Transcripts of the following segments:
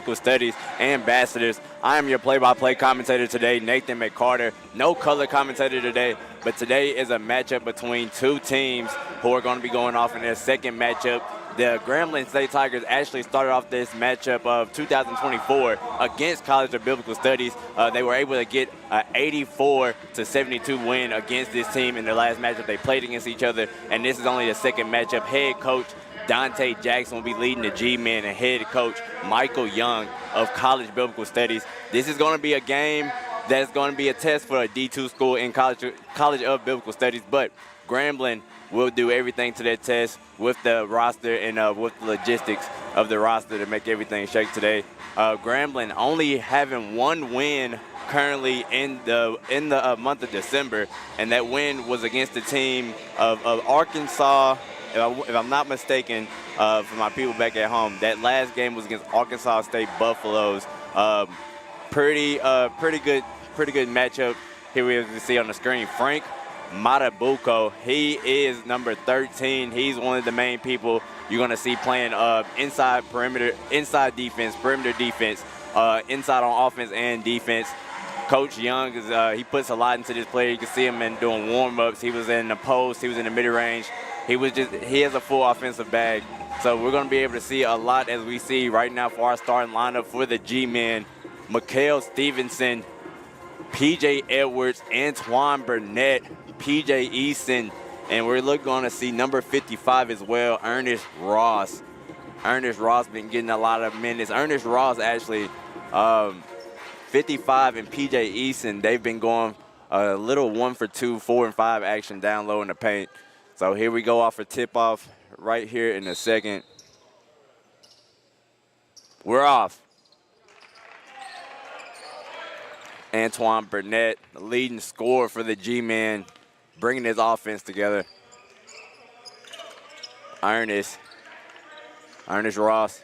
Biblical Studies ambassadors. I am your play-by-play commentator today, Nathan McCarter. No color commentator today, but today is a matchup between two teams who are going to be going off in their second matchup. The Grambling State Tigers actually started off this matchup of 2024 against College of Biblical Studies. They were able to get an 84-72 win against this team in their last matchup. They played against each other, and this is only the second matchup. Head coach Dante Jackson will be leading the G-men, and head coach Michael Young of College Biblical Studies. This is going to be a game that's going to be a test for a D2 school in College of Biblical Studies, but Grambling will do everything to that test with the roster and with the logistics of the roster to make everything shake today. Grambling only having one win currently in the month of December, and that win was against the team of Arkansas. If I'm not mistaken, for my people back at home, that last game was against Arkansas State Buffaloes. Pretty good matchup. Here we can see on the screen, Frank Matabuco. He is number 13. He's one of the main people you're going to see playing inside defense, perimeter defense, inside on offense and defense. Coach Young, he puts a lot into this player. You can see him doing warm-ups. He was in the post. He was in the mid-range. He has a full offensive bag. So we're going to be able to see a lot as we see right now for our starting lineup for the G-men. Mikhail Stevenson, P.J. Edwards, Antoine Burnett, P.J. Eason, and we're going to see number 55 as well, Ernest Ross. Ernest Ross been getting a lot of minutes. Ernest Ross actually, 55 and P.J. Eason, they've been going a little 1 for 2, 4 and 5 action down low in the paint. So here we go off a tip-off right here in a second. We're off. Antoine Burnett, the leading scorer for the G-men, bringing his offense together. Ernest Ross.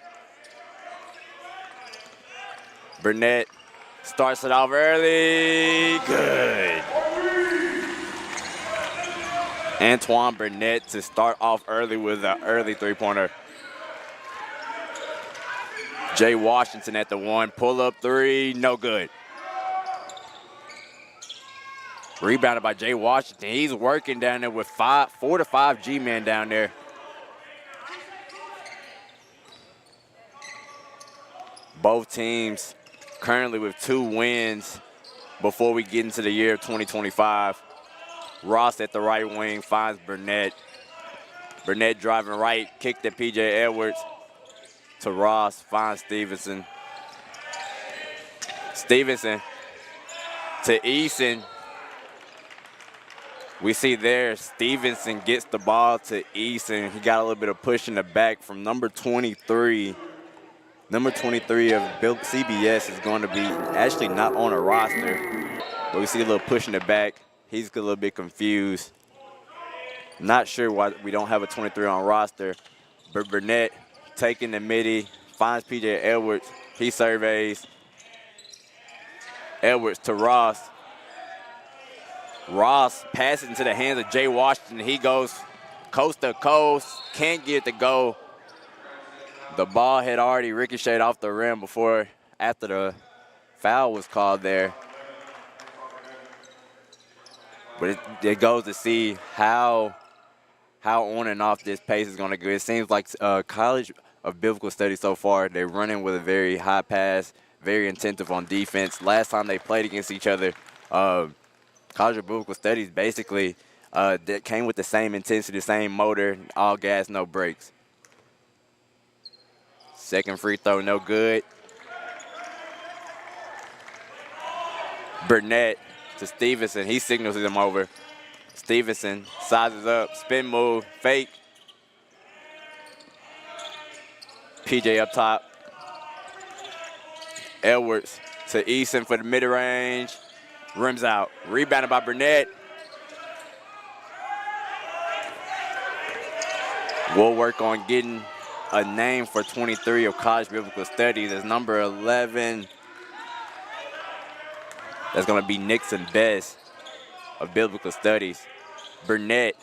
Burnett starts it off early. Good. Antoine Burnett to start off early with an early three-pointer. Jay Washington at the one. Pull-up three, no good. Rebounded by Jay Washington. He's working down there with 4 to 5 G-men down there. Both teams currently with 2 wins before we get into the year of 2025. Ross at the right wing finds Burnett. Burnett driving right, kick to P.J. Edwards. To Ross, finds Stevenson. Stevenson to Eason. We see there Stevenson gets the ball to Eason. He got a little bit of push in the back from number 23. Number 23 of CBS is going to be actually not on a roster. But we see a little push in the back. He's a little bit confused. Not sure why we don't have a 23 on roster. But Burnett taking the midi, finds P.J. Edwards. He surveys. Edwards to Ross. Ross passes into the hands of Jay Washington. He goes coast to coast, can't get it to go. The ball had already ricocheted off the rim after the foul was called there. But it goes to see how on and off this pace is going to go. It seems like College of Biblical Studies so far, they're running with a very high pass, very intensive on defense. Last time they played against each other, College of Biblical Studies basically that came with the same intensity, same motor, all gas, no brakes. Second free throw, no good. Burnett to Stevenson. He signals him over. Stevenson sizes up, spin move, fake. PJ up top. Edwards to Eason for the mid-range. Rims out. Rebounded by Burnett. We'll work on getting a name for 23 of College Biblical Studies as number 11. That's going to be Nixon Best of Biblical Studies. Burnett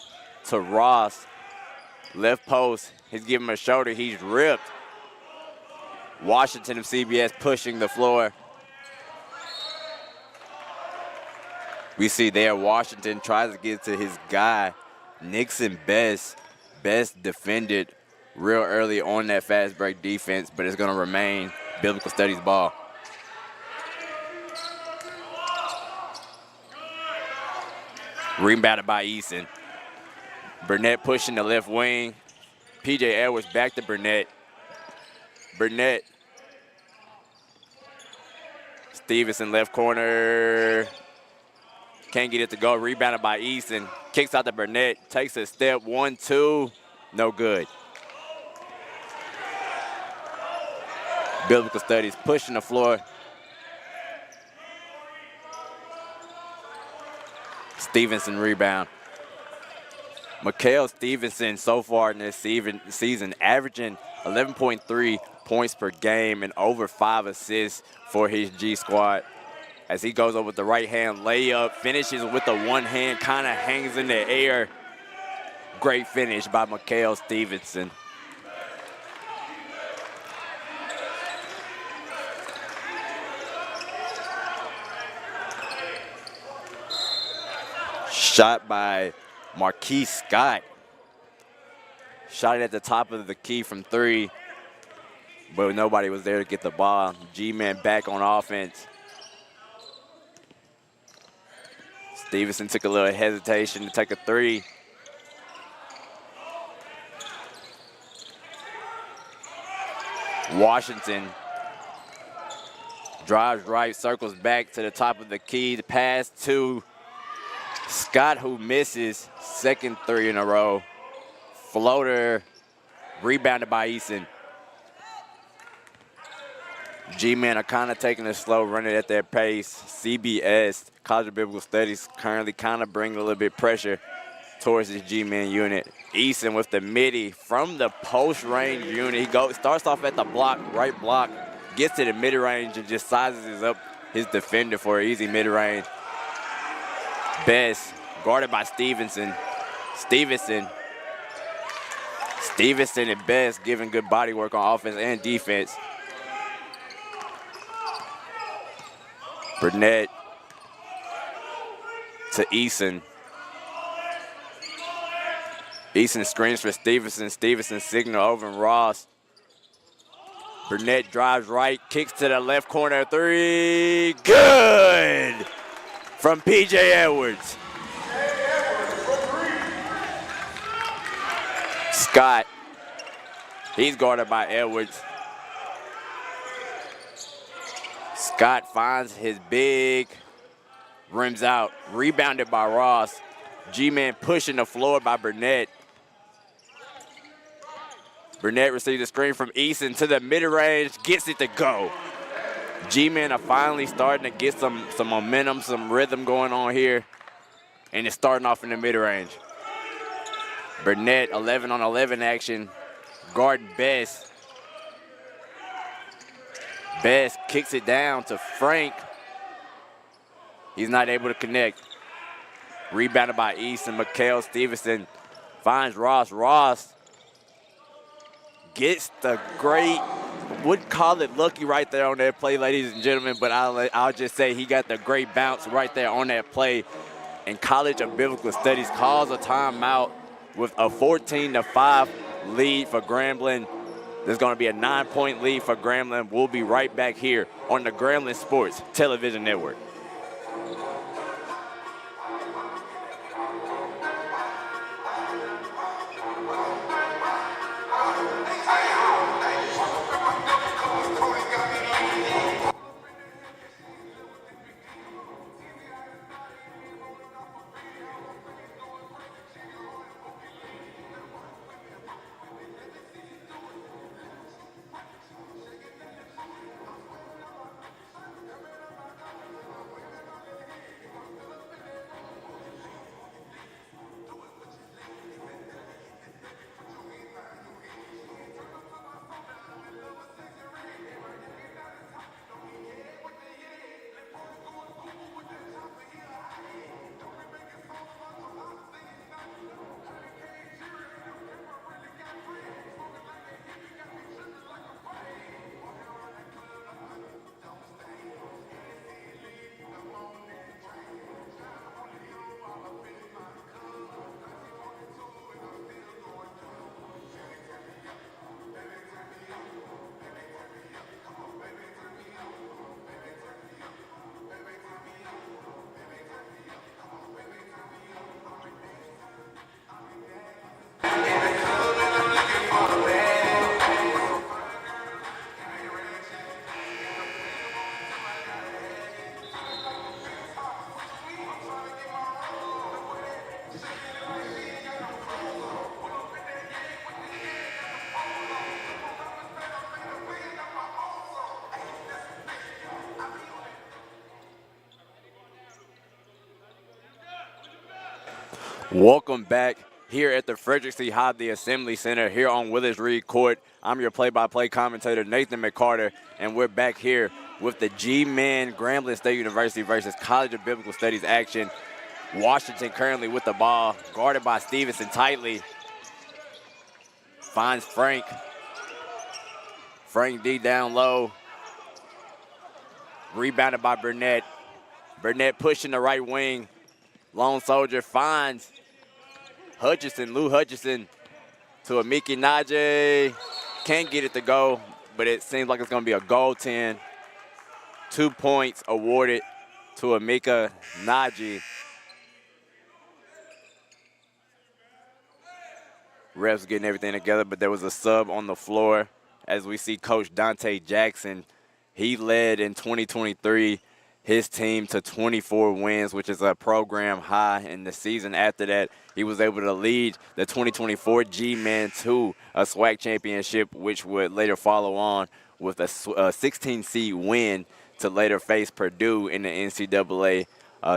to Ross. Left post. He's giving him a shoulder. He's ripped. Washington of CBS pushing the floor. We see there Washington tries to get to his guy, Nixon Best. Best defended real early on that fast break defense, but it's going to remain Biblical Studies ball. Rebounded by Eason. Burnett pushing the left wing. P.J. Edwards back to Burnett. Burnett. Stevenson left corner. Can't get it to go. Rebounded by Eason. Kicks out to Burnett. Takes a step. 1-2. No good. Biblical Studies pushing the floor. Stevenson rebound. Mikhail Stevenson so far in this season averaging 11.3 points per game and over 5 assists for his G squad. As he goes over with the right hand layup, finishes with the one hand, kind of hangs in the air. Great finish by Mikhail Stevenson. Shot by Marquise Scott. Shot it at the top of the key from 3, but nobody was there to get the ball. G-Man back on offense. Stevenson took a little hesitation to take a 3. Washington drives right, circles back to the top of the key. The pass to Scott, who misses. Second 3 in a row. Floater rebounded by Eason. G-Men are kind of taking it slow, running at their pace. CBS, College of Biblical Studies, currently kind of bringing a little bit pressure towards his G-Men unit. Eason with the midi from the post-range unit. He starts off at the block, right block, gets to the mid-range and just sizes up his defender for an easy mid-range. Best guarded by Stevenson. Stevenson and Best giving good body work on offense and defense. Burnett to Eason. Eason screens for Stevenson. Stevenson signal over and Ross. Burnett drives right, kicks to the left corner. 3, good from P.J. Edwards. Scott, he's guarded by Edwards. Scott finds his big, rims out, rebounded by Ross. G-Man pushing the floor by Burnett. Burnett receives a screen from Eason to the mid-range, gets it to go. G-Men are finally starting to get some momentum, some rhythm going on here, and it's starting off in the mid-range. Burnett, 11-on-11 action, guarding Best. Best kicks it down to Frank. He's not able to connect. Rebounded by Easton. Mikhail Stevenson finds Ross. Ross gets the great, would call it lucky right there on that play, ladies and gentlemen, but I'll just say he got the great bounce right there on that play. And College of Biblical Studies calls a timeout with a 14-5 lead for Grambling. There's going to be a 9-point lead for Grambling. We'll be right back here on the Grambling Sports Television Network. Welcome back here at the Frederick C. Hodley Assembly Center here on Willis Reed Court. I'm your play-by-play commentator, Nathan McCarter, and we're back here with the G-Men Grambling State University versus College of Biblical Studies action. Washington currently with the ball, guarded by Stevenson tightly. Finds Frank. Frank D down low. Rebounded by Burnett. Burnett pushing the right wing. Lone Soldier finds Hutchison, Lou Hutchison to Amiki Najee. Can't get it to go, but it seems like it's going to be a goaltend. 2 points awarded to Amika Najee. Refs getting everything together, but there was a sub on the floor. As we see Coach Dante Jackson, he led in 2023 his team to 24 wins, which is a program high. In the season after that, he was able to lead the 2024 G-Men to a SWAC championship, which would later follow on with a 16-seed win to later face Purdue in the NCAA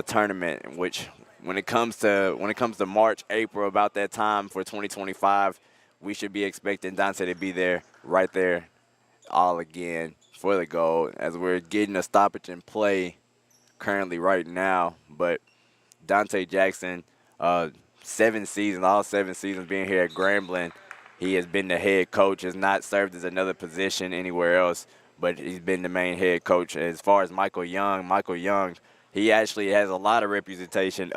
tournament. Which, when it comes to March, April, about that time for 2025, we should be expecting Dante to be there, right there, all again for the gold, as we're getting a stoppage in play currently right now. But Dante Jackson, all 7 seasons being here at Grambling, he has been the head coach, has not served as another position anywhere else, but he's been the main head coach. As far as Michael Young, he actually has a lot of reputation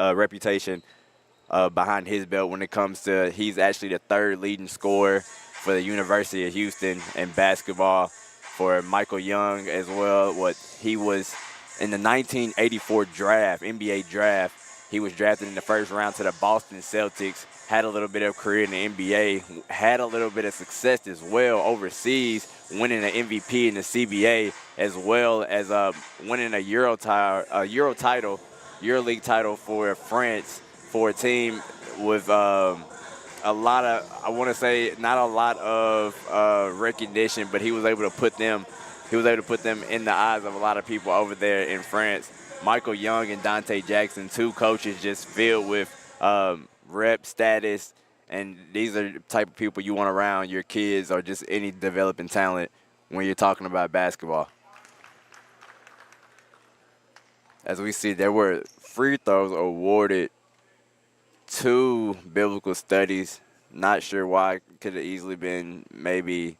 behind his belt when it comes to, he's actually the 3rd leading scorer for the University of Houston in basketball. For Michael Young as well, he was in the 1984 draft, NBA draft. He was drafted in the 1st round to the Boston Celtics, had a little bit of career in the NBA, had a little bit of success as well overseas, winning an MVP in the CBA, as well as winning a EuroLeague title for France, for a team with a lot of, I want to say, not a lot of recognition, but he was able to put them in the eyes of a lot of people over there in France. Michael Young and Dante Jackson, 2 coaches just filled with rep status, and these are the type of people you want around your kids or just any developing talent when you're talking about basketball. As we see, there were free throws awarded to Biblical Studies. Not sure why. Could have easily been maybe,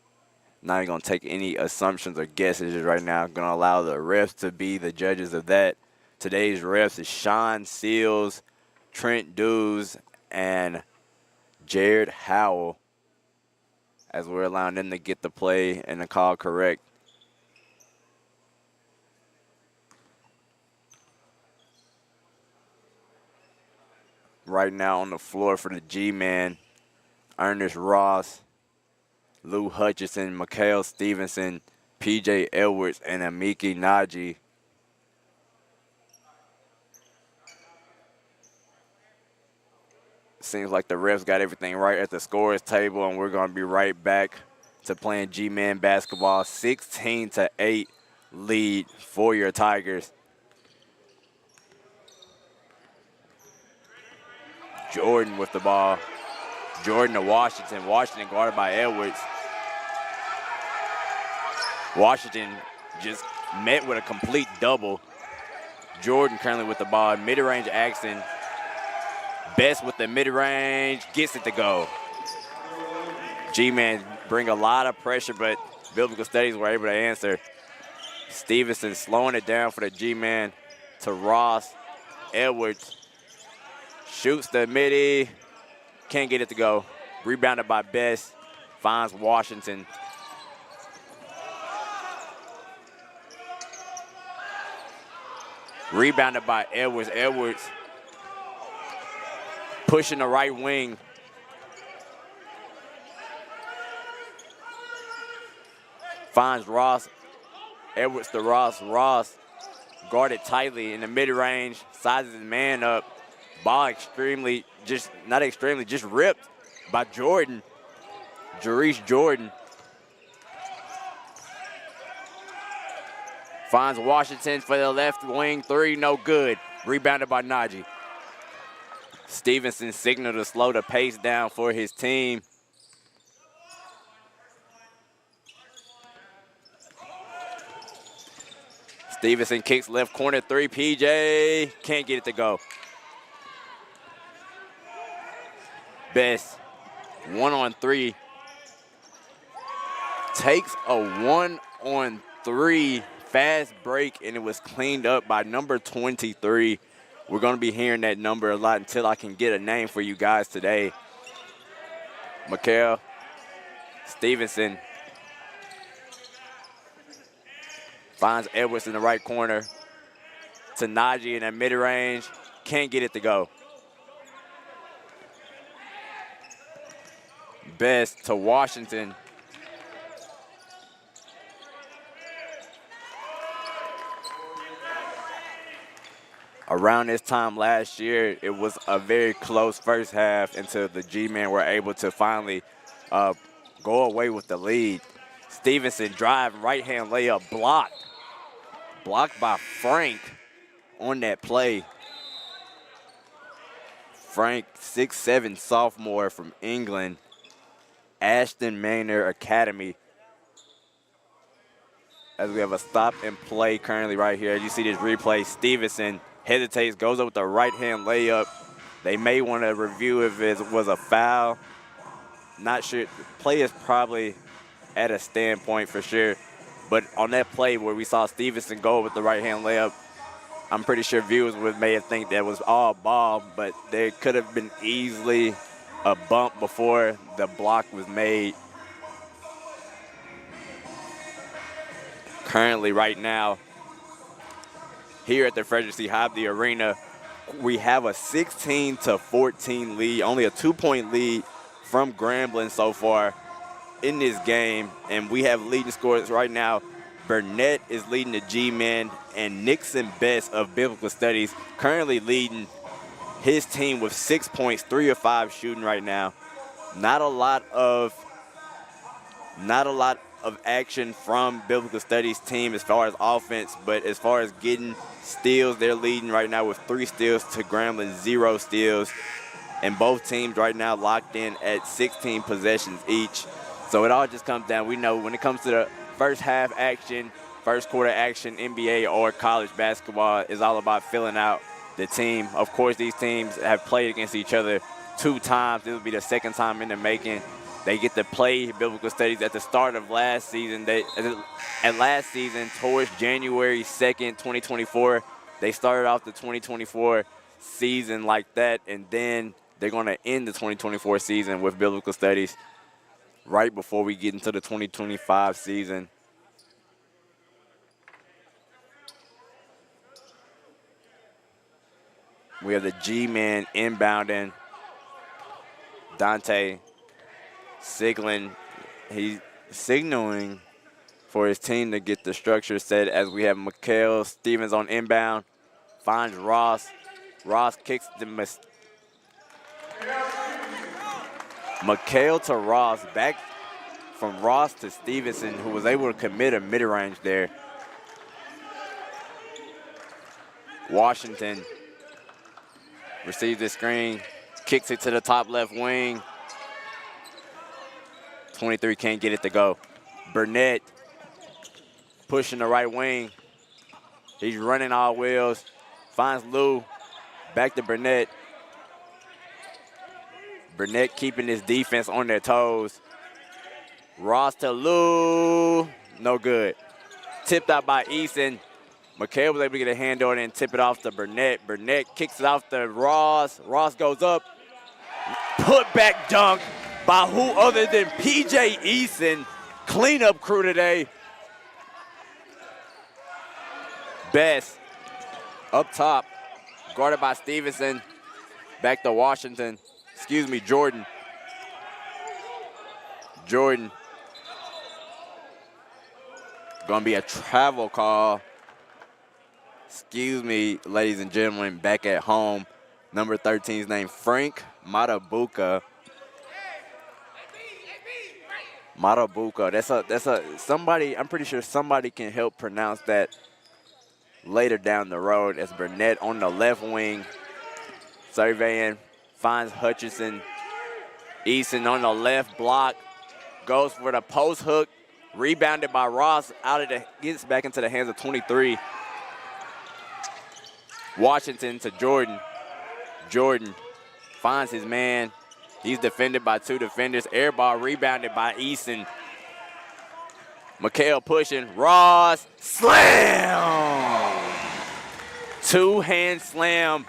not even going to take any assumptions or guesses right now. I'm going to allow the refs to be the judges of that. Today's refs is Sean Seals, Trent Dews, and Jared Howell, as we're allowing them to get the play and the call correct. Right now on the floor for the G-Men, Ernest Ross, Lou Hutchison, Mikhail Stevenson, P.J. Edwards, and Amiki Najee. Seems like the refs got everything right at the scorers table, and we're going to be right back to playing G-Men basketball. 16-8 lead for your Tigers. Jordan with the ball. Jordan to Washington. Washington guarded by Edwards. Washington just met with a complete double. Jordan currently with the ball. Mid-range action. Best with the mid-range. Gets it to go. G-Men bring a lot of pressure, but Biblical Studies were able to answer. Stevenson slowing it down for the G-Men to Ross. Edwards shoots the midi, can't get it to go. Rebounded by Best, finds Washington. Rebounded by Edwards. Edwards pushing the right wing. Finds Ross. Edwards to Ross. Ross guarded tightly in the mid-range, sizes his man up. Ball just ripped by Jordan. Jerice Jordan finds Washington for the left wing 3, no good. Rebounded by Najee. Stevenson signaled to slow the pace down for his team. Stevenson kicks left corner three. PJ can't get it to go. Best 1-on-3. Takes a 1-on-3 fast break, and it was cleaned up by number 23. We're going to be hearing that number a lot until I can get a name for you guys today. Mikael Stevenson finds Edwards in the right corner. To Najee in that mid-range. Can't get it to go. Best to Washington. Around this time last year, it was a very close first half until the G-Men were able to finally go away with the lead. Stevenson drive, right-hand layup, blocked. Blocked by Frank on that play. Frank, 6'7" sophomore from England, Ashton Manor Academy. As we have a stop and play currently right here. You see this replay, Stevenson hesitates, goes up with the right-hand layup. They may want to review if it was a foul. Not sure. The play is probably at a standpoint for sure. But on that play where we saw Stevenson go with the right-hand layup, I'm pretty sure viewers may have think that was all ball, but there could have been easily a bump before the block was made. Currently right now, here at the Frederick C. Hobley Arena, we have a 16-14 lead, only a 2-point lead from Grambling so far in this game. And we have leading scorers right now. Burnett is leading the G-Men, and Nixon Best of Biblical Studies currently leading his team with 6 points, 3 of 5 shooting right now. Not a lot of action from Biblical Studies team as far as offense, but as far as getting steals, they're leading right now with 3 steals to Grambling 0 steals. And both teams right now locked in at 16 possessions each. So it all just comes down. We know when it comes to the first half action, first quarter action, NBA or college basketball is all about filling out the team. Of course, these teams have played against each other 2 times. This will be the second time in the making. They get to play Biblical Studies at the start of last season. Last season, towards January 2nd, 2024, they started off the 2024 season like that, and then they're going to end the 2024 season with Biblical Studies right before we get into the 2025 season. We have the G-Man inbounding. Dante he's signaling for his team to get the structure set as we have Mikael Stevens on inbound. Finds Ross. Ross kicks the Mikael to Ross. Back from Ross to Stevenson, who was able to commit a mid-range there. Washington receives the screen, kicks it to the top left wing. 23 can't get it to go. Burnett pushing the right wing. He's running all wheels. Finds Lou. Back to Burnett. Burnett keeping his defense on their toes. Ross to Lou. No good. Tipped out by Eason. Mikael was able to get a hand on it and tip it off to Burnett. Burnett kicks it off to Ross. Ross goes up. Put back dunk by who other than PJ Eason. Cleanup crew today. Best up top. Guarded by Stevenson. Back to Washington. Excuse me, Jordan. Jordan. Gonna be a travel call. Excuse me, ladies and gentlemen, back at home. Number 13's name, Frank Matabuka. Matabuka. That's a somebody, I'm pretty sure somebody can help pronounce that later down the road as Burnett on the left wing, surveying, finds Hutchinson. Eason on the left block, goes for the post hook, rebounded by Ross, gets back into the hands of 23. Washington to Jordan. Jordan finds his man. He's defended by 2 defenders. Air ball rebounded by Eason. McHale pushing. Ross, slam! 2-hand slam.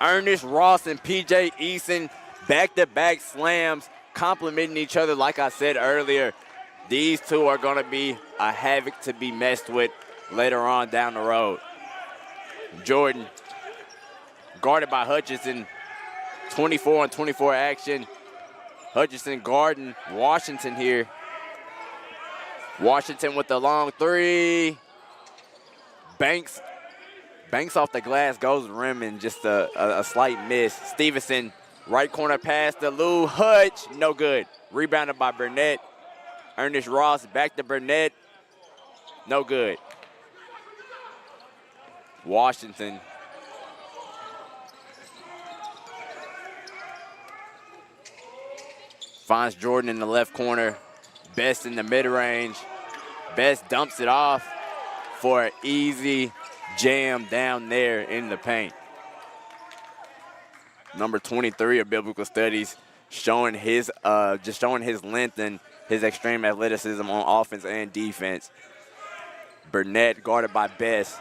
Ernest Ross and P.J. Eason, back-to-back slams, complementing each other like I said earlier. These two are going to be a havoc to be messed with later on down the road. Jordan, guarded by Hutchinson, 24-on-24 action. Hutchinson guarding Washington here. Washington with the long 3. Banks off the glass, goes rim, and just a slight miss. Stevenson, right corner pass to Lou. Hutch, no good. Rebounded by Burnett. Ernest Ross back to Burnett. No good. Washington. Finds Jordan in the left corner. Best in the mid-range. Best dumps it off for an easy jam down there in the paint. Number 23 of Biblical Studies, showing his length and his extreme athleticism on offense and defense. Burnett guarded by Best.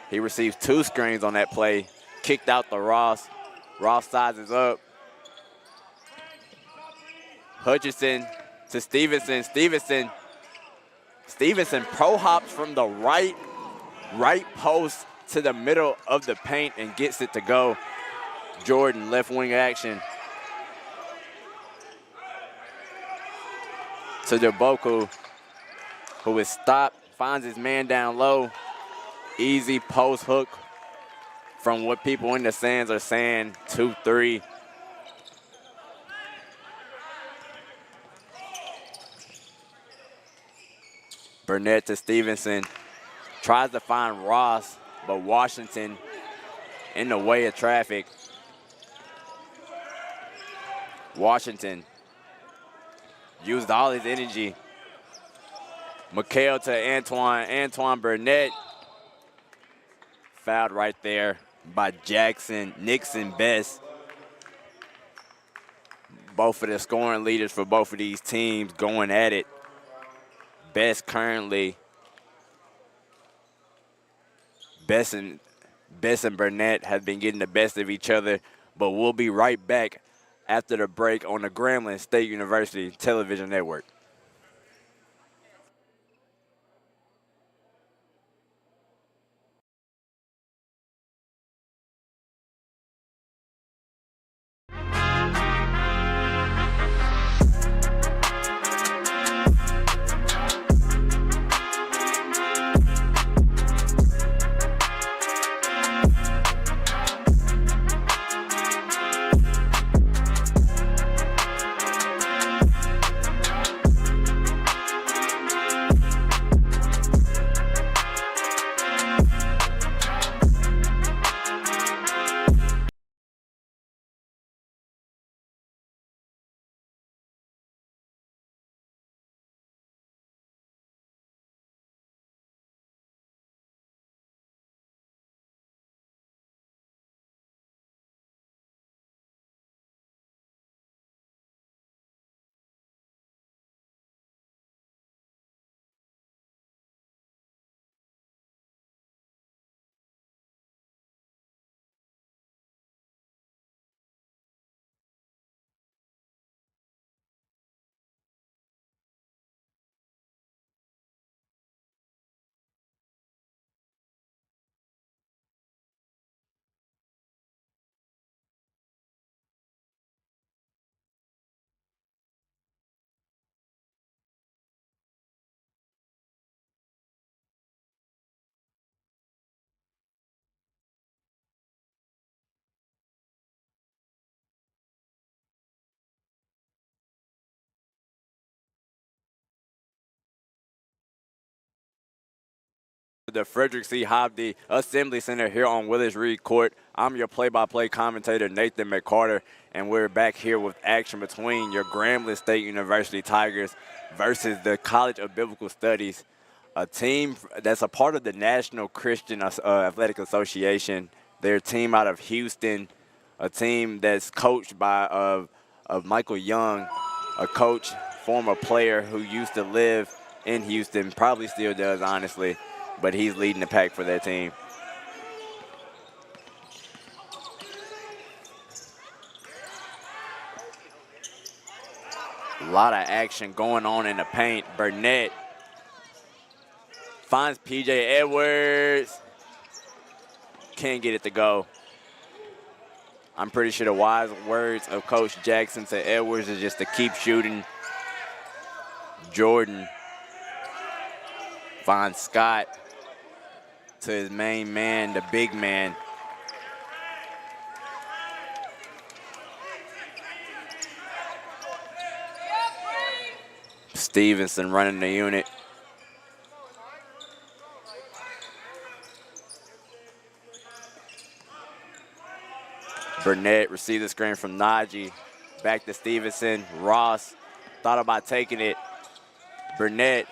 He receives 2 screens on that play. Kicked out to Ross. Ross sizes up. Hutchinson to Stevenson. Stevenson pro hops from the right post to the middle of the paint and gets it to go. Jordan, left wing action. To Deboku, who is stopped, finds his man down low. Easy post hook from what people in the stands are saying, 2-3. Burnett to Stevenson. Tries to find Ross, but Washington in the way of traffic. Washington used all his energy. McHale to Antoine. Antoine Burnett. Fouled right there by Jackson, Nixon, Best. Both of the scoring leaders for both of these teams going at it. Best currently. Best and Burnett have been getting the best of each other, but we'll be right back after the break on the Grambling State University Television Network. The Frederick C. Hobby Assembly Center here on Willis Reed Court. I'm your play-by-play commentator, Nathan McCarter, and we're back here with action between your Grambling State University Tigers versus the College of Biblical Studies, a team that's a part of the National Christian Athletic Association. They're a team out of Houston, a team that's coached by of Michael Young, a coach, former player who used to live in Houston, probably still does, honestly, but he's leading the pack for that team. A lot of action going on in the paint. Burnett finds P.J. Edwards. Can't get it to go. I'm pretty sure the wise words of Coach Jackson to Edwards is just to keep shooting. Jordan finds Scott to his main man, the big man. Stevenson running the unit. Burnett received the screen from Najee. Back to Stevenson. Ross thought about taking it. Burnett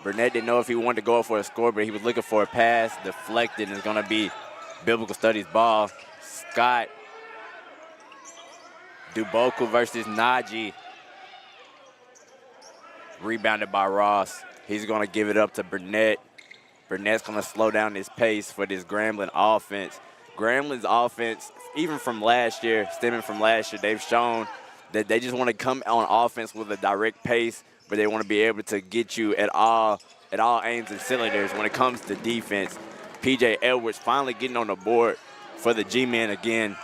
didn't know if he wanted to go for a score, but he was looking for a pass. Deflected, and it's going to be Biblical Studies ball. Scott. Duboku versus Najee. Rebounded by Ross. He's going to give it up to Burnett. Burnett's going to slow down his pace for this Grambling offense. Grambling's offense, even from last year, stemming from last year, they've shown that they just want to come on offense with a direct pace, but they want to be able to get you at all aims and cylinders when it comes to defense. P.J. Edwards finally getting on the board for the G-men again.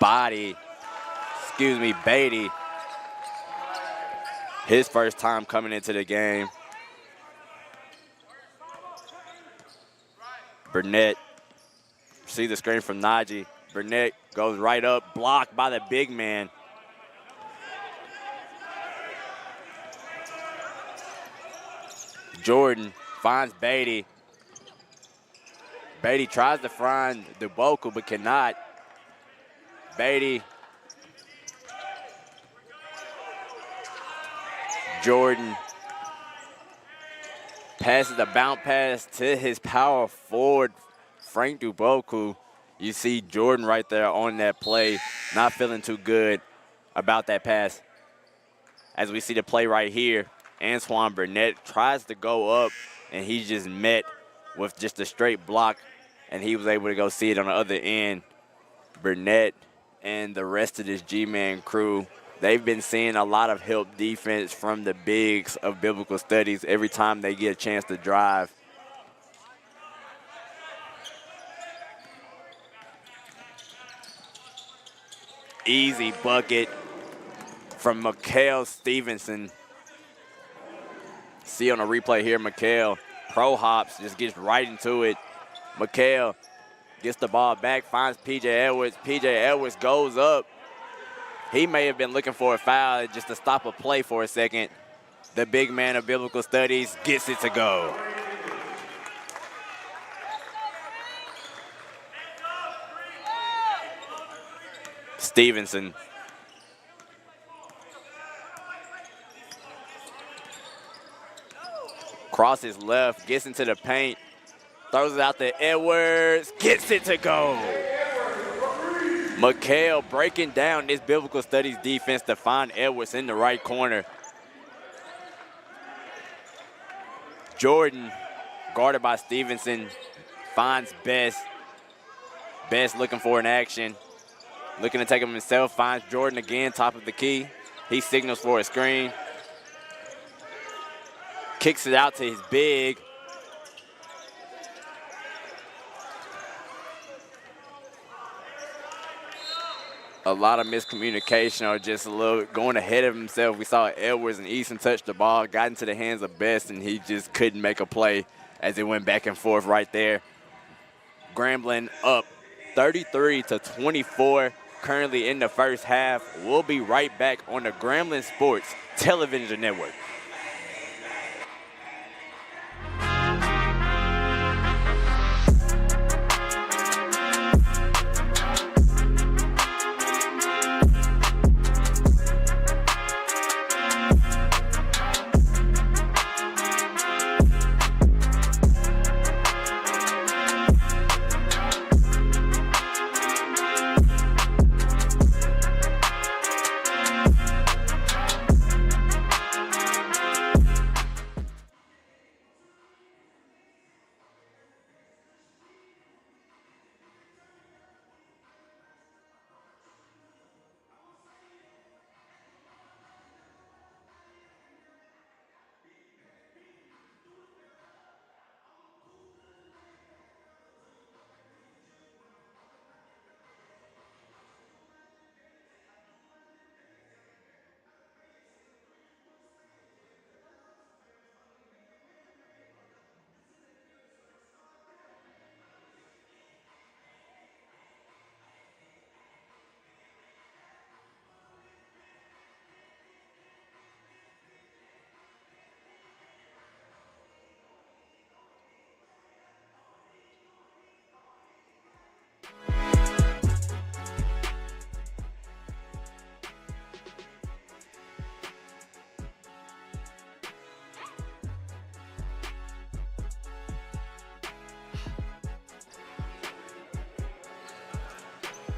Beatty. His first time coming into the game. Burnett, see the screen from Najee. Burnett goes right up, blocked by the big man. Jordan finds Beatty. Beatty tries to find Duboku, but cannot. Beatty. Jordan passes the bounce pass to his power forward, Frank Duboku. You see Jordan right there on that play, not feeling too good about that pass. As we see the play right here, Antoine Burnett tries to go up, and he's just met with just a straight block, and he was able to go see it on the other end. Burnett and the rest of this G-Man crew, they've been seeing a lot of help defense from the bigs of Biblical Studies every time they get a chance to drive. Easy bucket from Mikael Stevenson. See on the replay here, Mikael pro hops, just gets right into it. Mikael gets the ball back, finds P.J. Edwards. P.J. Edwards goes up. He may have been looking for a foul just to stop a play for a second. The big man of Biblical Studies gets it to go. Stevenson. Crosses left, gets into the paint, throws it out to Edwards, gets it to go. Mikael breaking down this Biblical Studies defense to find Edwards in the right corner. Jordan, guarded by Stevenson, finds Best. Best looking for an action. Looking to take him himself, finds Jordan again, top of the key. He signals for a screen. Kicks it out to his big. A lot of miscommunication or just a little going ahead of himself. We saw Edwards and Easton touch the ball, got into the hands of Best, and he just couldn't make a play as it went back and forth right there. Grambling up 33-24. currently in the first half. We'll be right back on the Grambling Sports Television Network.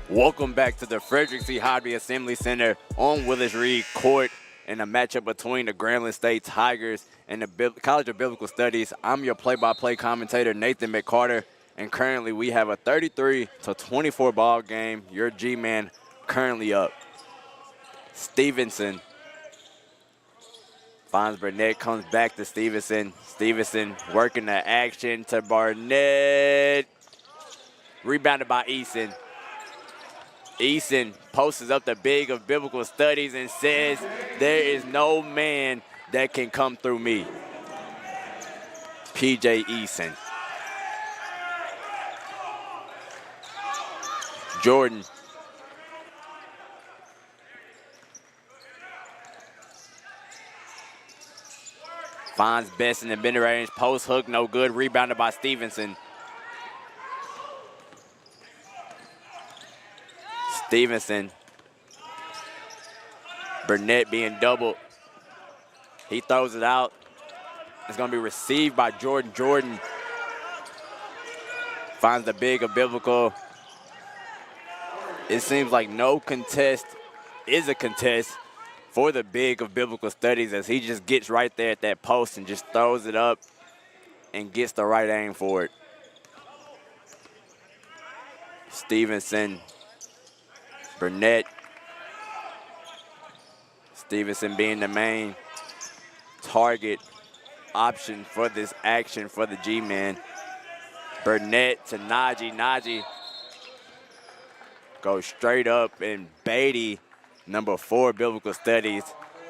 Welcome back to the Frederick C. Hobby Assembly Center on Willis Reed Court in a matchup between the Grambling State Tigers and the College of Biblical Studies. I'm your play-by-play commentator, Nathan McCarter, and currently we have a 33-24 ball game. Your G-man currently up. Stevenson finds Burnett, comes back to Stevenson. Stevenson working the action to Barnett. Rebounded by Eason. Eason posts up the big of Biblical Studies and says, there is no man that can come through me. P.J. Eason. Jordan. Finds Best in the mid-range. Post hook, no good. Rebounded by Stevenson. Stevenson. Burnett being doubled. He throws it out. It's going to be received by Jordan. Jordan finds the big of Biblical. It seems like no contest is a contest for the big of Biblical Studies as he just gets right there at that post and just throws it up and gets the right aim for it. Stevenson. Burnett. Stevenson being the main target option for this action for the G-man. Burnett to Najee. Najee goes straight up, and Beatty, number 4 Biblical Studies,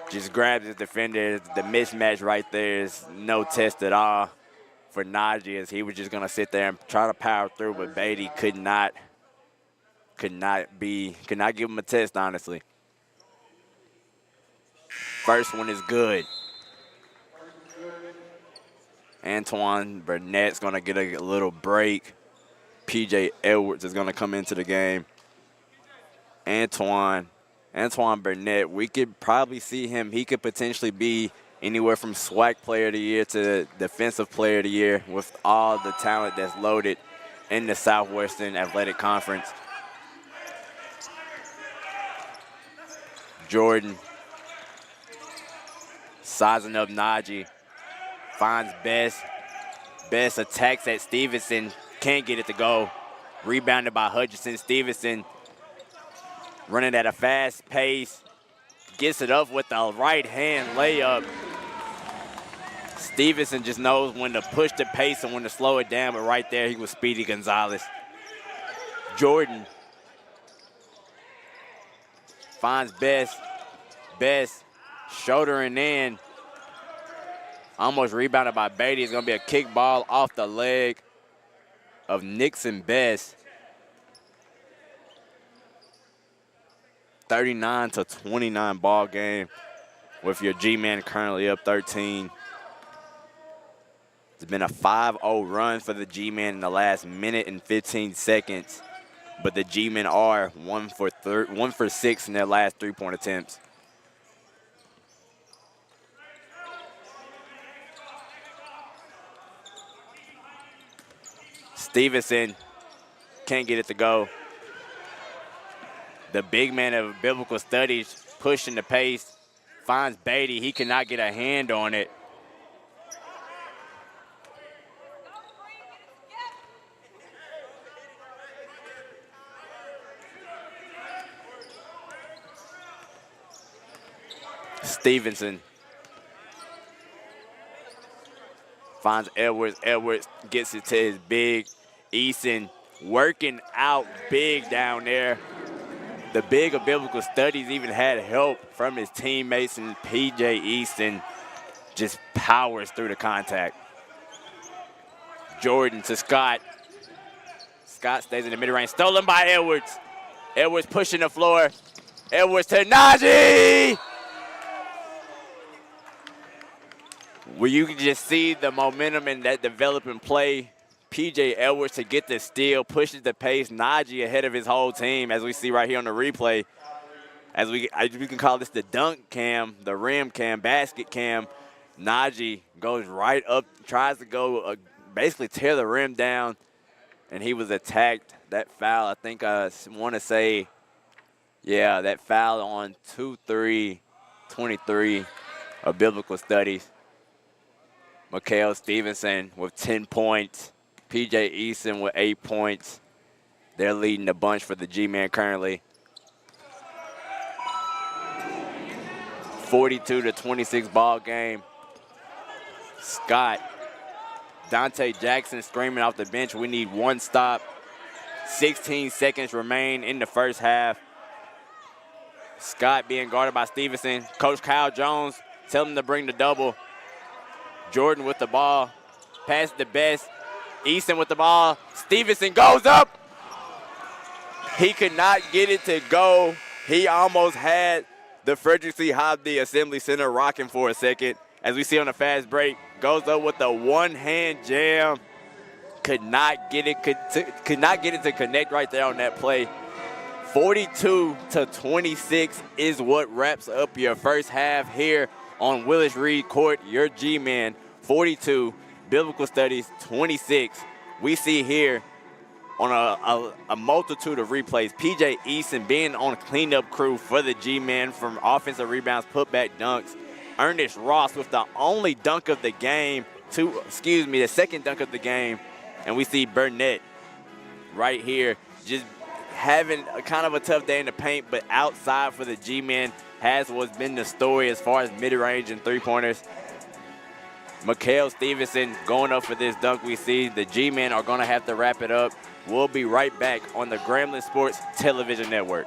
just grabs his defender. The mismatch right there is no test at all for Najee, as he was just gonna sit there and try to power through, but Beatty could not give him a test, honestly. First one is good. Antoine Burnett's gonna get a little break. P.J. Edwards is gonna come into the game. Antoine Burnett, we could probably see him. He could potentially be anywhere from SWAC Player of the Year to Defensive Player of the Year with all the talent that's loaded in the Southwestern Athletic Conference. Jordan sizing up Najee, finds Best. Best attacks at Stevenson, can't get it to go. Rebounded by Hutchinson. Stevenson running at a fast pace, gets it up with the right hand layup. Stevenson just knows when to push the pace and when to slow it down, but right there he was Speedy Gonzalez. Jordan finds Best. Best shouldering in. Almost rebounded by Beatty. It's going to be a kick ball off the leg of Nixon Best. 39-29 ball game with your G-Man currently up 13. It's been a 5-0 run for the G-Man in the last minute and 15 seconds, but the G-Men are 1 for 6 in their last three-point attempts. Stevenson can't get it to go. The big man of biblical studies pushing the pace, finds Beatty. He cannot get a hand on it. Stevenson finds Edwards. Edwards gets it to his big. Easton working out big down there. The big of biblical studies even had help from his teammates, and P.J. Easton just powers through the contact. Jordan to Scott. Scott stays in the mid-range. Stolen by Edwards. Edwards pushing the floor. Edwards to Najee! Where you can just see the momentum in that developing play. P.J. Edwards to get the steal, pushes the pace. Najee ahead of his whole team, as we see right here on the replay. As we can call this the dunk cam, the rim cam, basket cam. Najee goes right up, tries to go basically tear the rim down, and he was attacked. That foul, I think I want to say, yeah, that foul on 2-3-23 of biblical studies. Mikhail Stevenson with 10 points. P.J. Easton with 8 points. They're leading the bunch for the G-Man currently. 42-26 ball game. Scott, Dante Jackson screaming off the bench, we need one stop. 16 seconds remain in the first half. Scott being guarded by Stevenson. Coach Kyle Jones tell him to bring the double. Jordan with the ball, pass the best. Easton with the ball. Stevenson goes up. He could not get it to go. He almost had the Frederick C. Hobbs Assembly Center rocking for a second. As we see on the fast break, goes up with the one-hand jam. Could not get it to connect right there on that play. 42-26 is what wraps up your first half here on Willis Reed Court. Your G-Man 42, Biblical Studies 26. We see here on a multitude of replays, P.J. Easton being on a cleanup crew for the G-Man from offensive rebounds, putback dunks. Ernest Ross with the only dunk of the game, the second dunk of the game. And we see Burnett right here just having kind of a tough day in the paint, but outside for the G-Man has what's been the story as far as mid-range and three-pointers. Mikhail Stevenson going up for this dunk. We see the G-Men are going to have to wrap it up. We'll be right back on the Grambling Sports Television Network.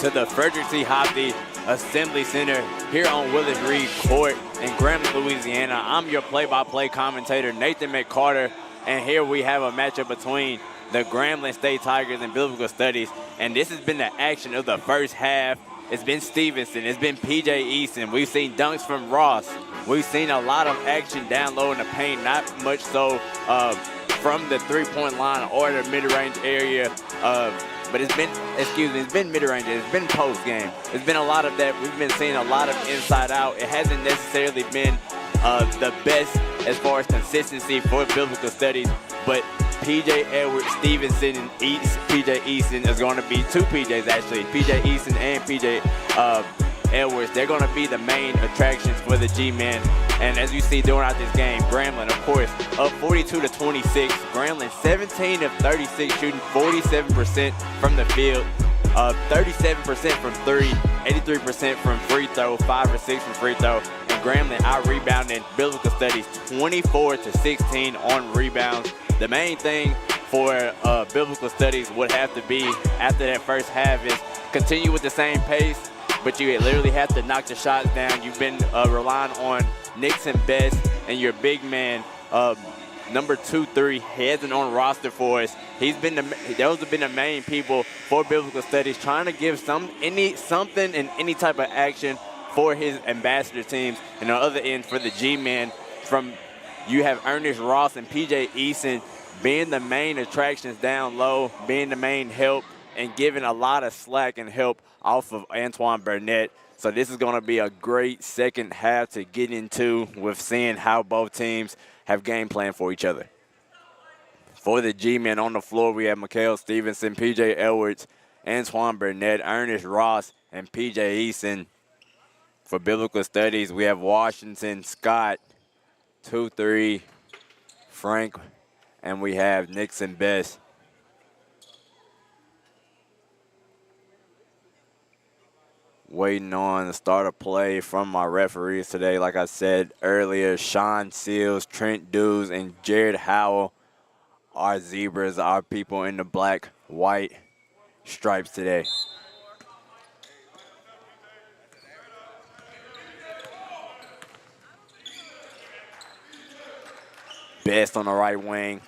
to the Frederick C. Hoppy Assembly Center here on Willis Reed Court in Grambling, Louisiana. I'm your play-by-play commentator, Nathan McCarter, and here we have a matchup between the Grambling State Tigers and Biblical Studies, and this has been the action of the first half. It's been Stevenson, it's been P.J. Easton. We've seen dunks from Ross. We've seen a lot of action down low in the paint, not much so from the three-point line or the mid-range area. But it's been mid-range, it's been post-game. It's been a lot of that. We've been seeing a lot of inside-out. It hasn't necessarily been the best as far as consistency for Biblical Studies, but P.J. Edwards, Stevenson, and P.J. Easton is going to be two P.J.s actually. P.J. Easton and P.J. Edwards, they're going to be the main attractions for the G-men. And as you see throughout this game, Grambling, of course, up 42-26. Grambling 17 of 36, shooting 47% from the field, 37% from three, 83% from free throw, 5 or 6 from free throw. And Grambling out-rebounding Biblical Studies 24-16 on rebounds. The main thing for Biblical Studies would have to be, after that first half, is continue with the same pace, but you literally have to knock the shots down. You've been relying on Nixon Best and your big man, number 2-3, he hasn't on roster for us. Those have been the main people for Biblical Studies, trying to give something and any type of action for his ambassador teams. And on the other end, for the G-men, you have Ernest Ross and P.J. Easton being the main attractions down low, being the main help, and giving a lot of slack and help off of Antoine Burnett. So this is going to be a great second half to get into with seeing how both teams have game plan for each other. For the G-men on the floor, we have Mikael Stevenson, P.J. Edwards, Antoine Burnett, Ernest Ross, and P.J. Easton. For Biblical Studies, we have Washington, Scott, 2-3, Frank, and we have Nixon Best. Waiting on the start of play from my referees today. Like I said earlier, Sean Seals, Trent Dews, and Jared Howell, our zebras, our people in the black, white stripes today. Best on the right wing.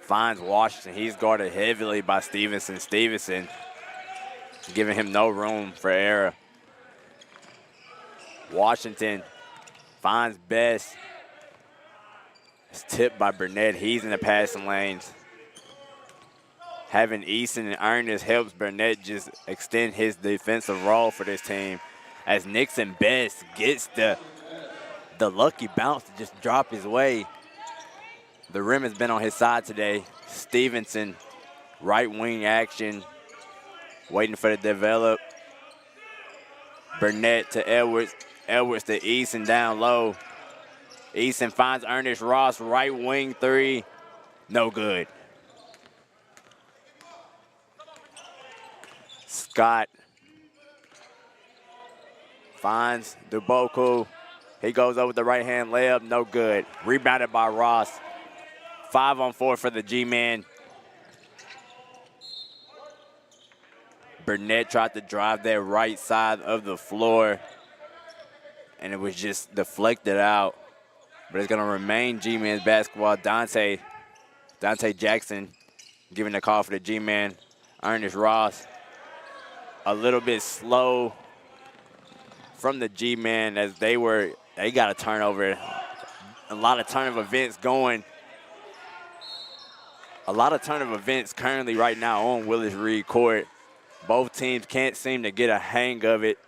Finds Washington. He's guarded heavily by Stevenson. Stevenson giving him no room for error. Washington finds Best. It's tipped by Burnett. He's in the passing lanes. Having Easton and Ernest helps Burnett just extend his defensive role for this team, as Nixon Best gets the lucky bounce to just drop his way. The rim has been on his side today. Stevenson, right wing action, waiting for the develop. Burnett to Edwards. Edwards to Easton down low. Easton finds Ernest Ross, right wing three. No good. Scott finds Duboku. He goes over the right-hand layup, no good. Rebounded by Ross. 5-on-4 for the G-man. Burnett tried to drive that right side of the floor, and it was just deflected out. But it's going to remain G-man's basketball. Dante Jackson giving the call for the G-man. Ernest Ross a little bit slow from the G-man, as they got a turnover. A lot of turnover events going. A lot of turnover events currently right now on Willis Reed Court. Both teams can't seem to get a hang of it,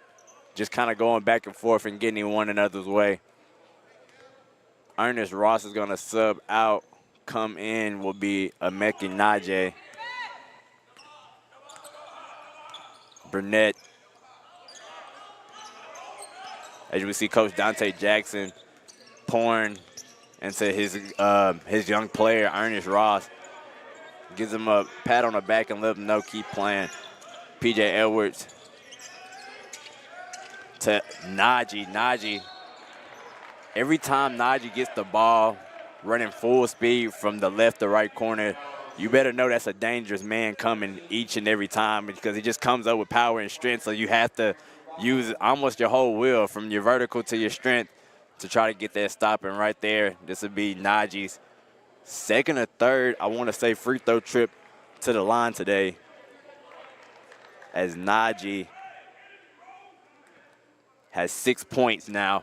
just kind of going back and forth and getting in one another's way. Ernest Ross is going to sub out. Come in will be Emeki Najee. Burnett. As we see Coach Dante Jackson pouring into his young player, Ernest Ross. Gives him a pat on the back and let him know keep playing. P.J. Edwards to Najee. Najee, every time Najee gets the ball running full speed from the left to right corner, you better know that's a dangerous man coming each and every time because he just comes up with power and strength. So you have to use almost your whole will from your vertical to your strength to try to get that stop. And right there, this would be Najee's second or third, I want to say, free throw trip to the line today, as Najee has 6 points now.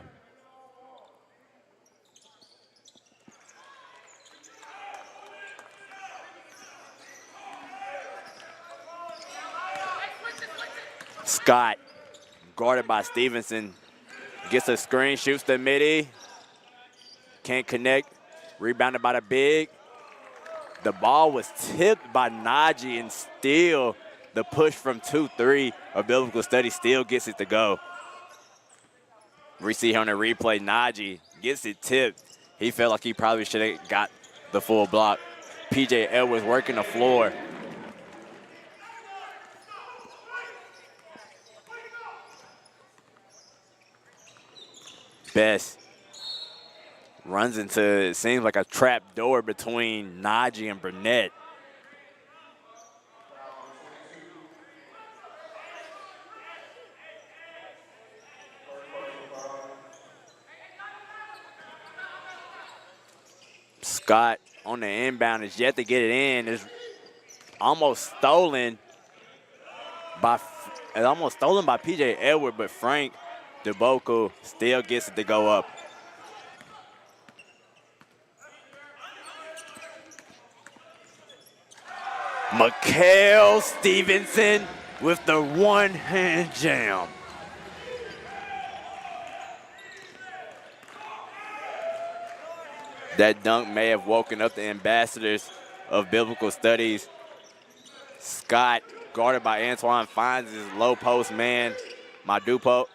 Scott, guarded by Stevenson, gets a screen, shoots the midi, can't connect, rebounded by the big. The ball was tipped by Najee, and still the push from 2-3 of Biblical Studies still gets it to go. We see here on the replay, Najee gets it tipped. He felt like he probably should have got the full block. P.J. Edwards working the floor. Best runs into, it seems like a trap door between Najee and Burnett. Scott on the inbound is yet to get it in. It's almost stolen by P.J. Edwards, but Frank DeBoco still gets it to go up. Mikael Stevenson with the one-hand jam. That dunk may have woken up the ambassadors of Biblical Studies. Scott, guarded by Antoine, finds his low post man, Duboco.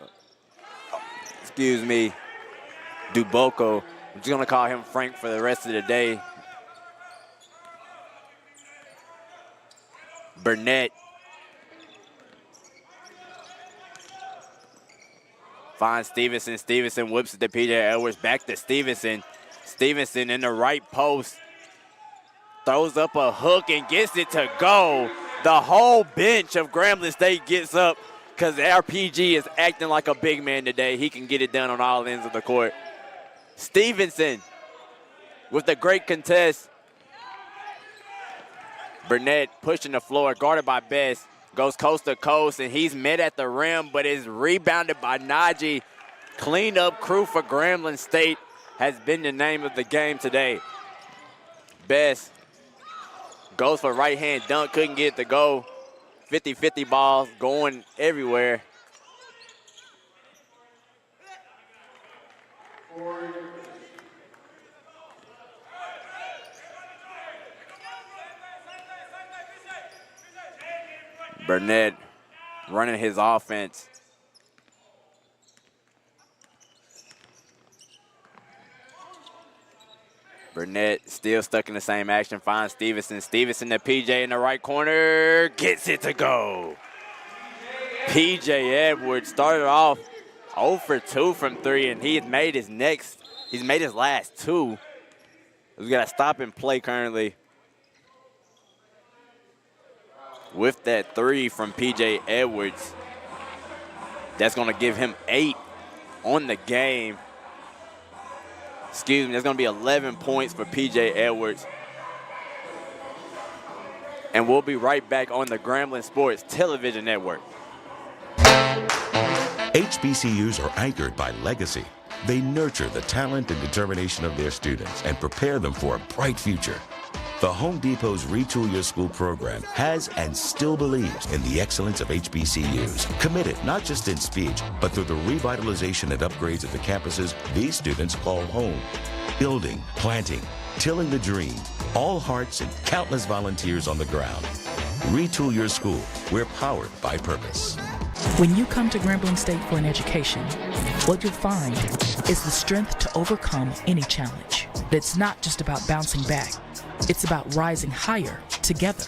I'm just gonna call him Frank for the rest of the day. Burnett finds Stevenson. Stevenson whips it to P.J. Edwards. Back to Stevenson. Stevenson in the right post. Throws up a hook and gets it to go. The whole bench of Grambling State gets up because RPG is acting like a big man today. He can get it done on all ends of the court. Stevenson with the great contest. Burnett pushing the floor, guarded by Best. Goes coast to coast, and he's met at the rim, but is rebounded by Najee. Cleanup crew for Grambling State has been the name of the game today. Best goes for right-hand dunk, couldn't get it to go. 50-50 balls going everywhere. Burnett running his offense. Burnett still stuck in the same action, finds Stevenson. Stevenson to PJ in the right corner, gets it to go. PJ Edwards started off 0 for 2 from 3, and he's made his last 2. We've got a stop and play currently. With that 3 from P.J. Edwards, that's going to give him 8 on the game. Excuse me, that's going to be 11 points for P.J. Edwards. And we'll be right back on the Grambling Sports Television Network. HBCUs are anchored by legacy. They nurture the talent and determination of their students and prepare them for a bright future. The Home Depot's Retool Your School program has and still believes in the excellence of HBCUs. Committed not just in speech, but through the revitalization and upgrades of the campuses these students call home. Building, planting, tilling the dream, all hearts and countless volunteers on the ground. Retool Your School. We're powered by purpose. When you come to Grambling State for an education, what you'll find is the strength to overcome any challenge. It's not just about bouncing back. It's about rising higher together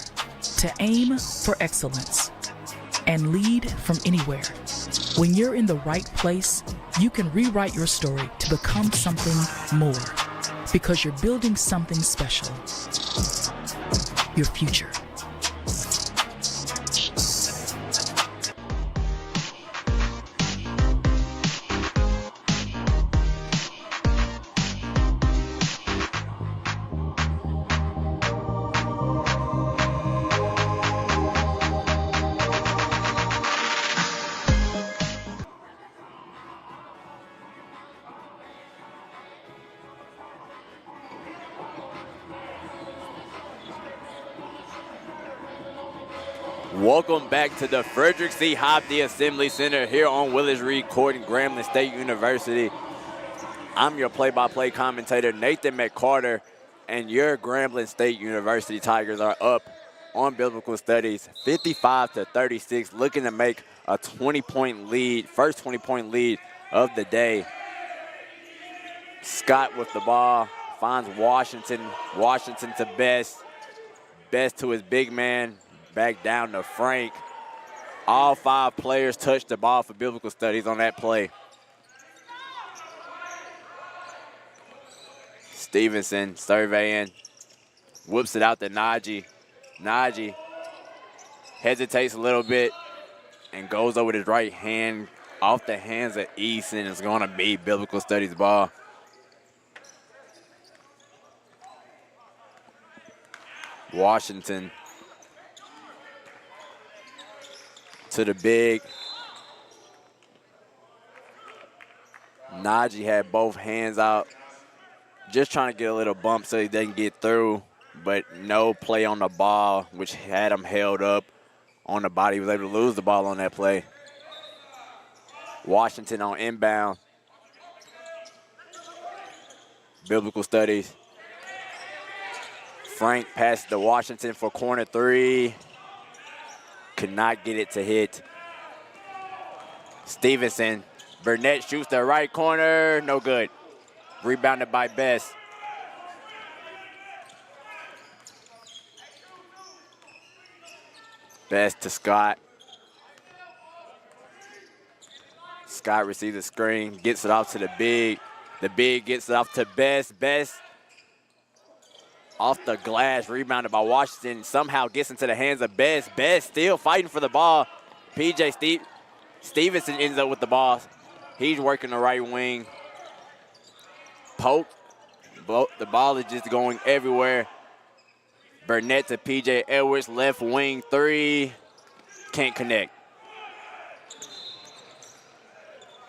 to aim for excellence and lead from anywhere. When you're in the right place, you can rewrite your story to become something more because you're building something special. your future. Welcome back to the Frederick C. Hobby Assembly Center here on Willis Reed Court in Grambling State University. I'm your play-by-play commentator, Nathan McCarter, and your Grambling State University Tigers are up on Biblical Studies 55-36, looking to make a 20-point lead, first 20-point lead of the day. Scott with the ball, finds Washington. Washington to Best. Best to his big man. Back down to Frank. All 5 players touched the ball for Biblical Studies on that play. Stevenson surveying. Whoops it out to Najee. Najee hesitates a little bit and goes over with his right hand off the hands of Easton. It's going to be Biblical Studies ball. Washington to the big. Najee had both hands out, just trying to get a little bump so he doesn't get through, but no play on the ball, which had him held up on the body. He was able to lose the ball on that play. Washington on inbound. Biblical Studies. Frank passes to Washington for corner 3. Could not get it to hit. Stevenson. Burnett shoots the right corner. No good. Rebounded by Best. Best to Scott. Scott receives the screen, gets it off to the big. The big gets it off to Best. Best off the glass, rebounded by Washington. Somehow gets into the hands of Best. Best still fighting for the ball. Stevenson ends up with the ball. He's working the right wing. Poke. The ball is just going everywhere. Burnett to P.J. Edwards, left wing 3. Can't connect.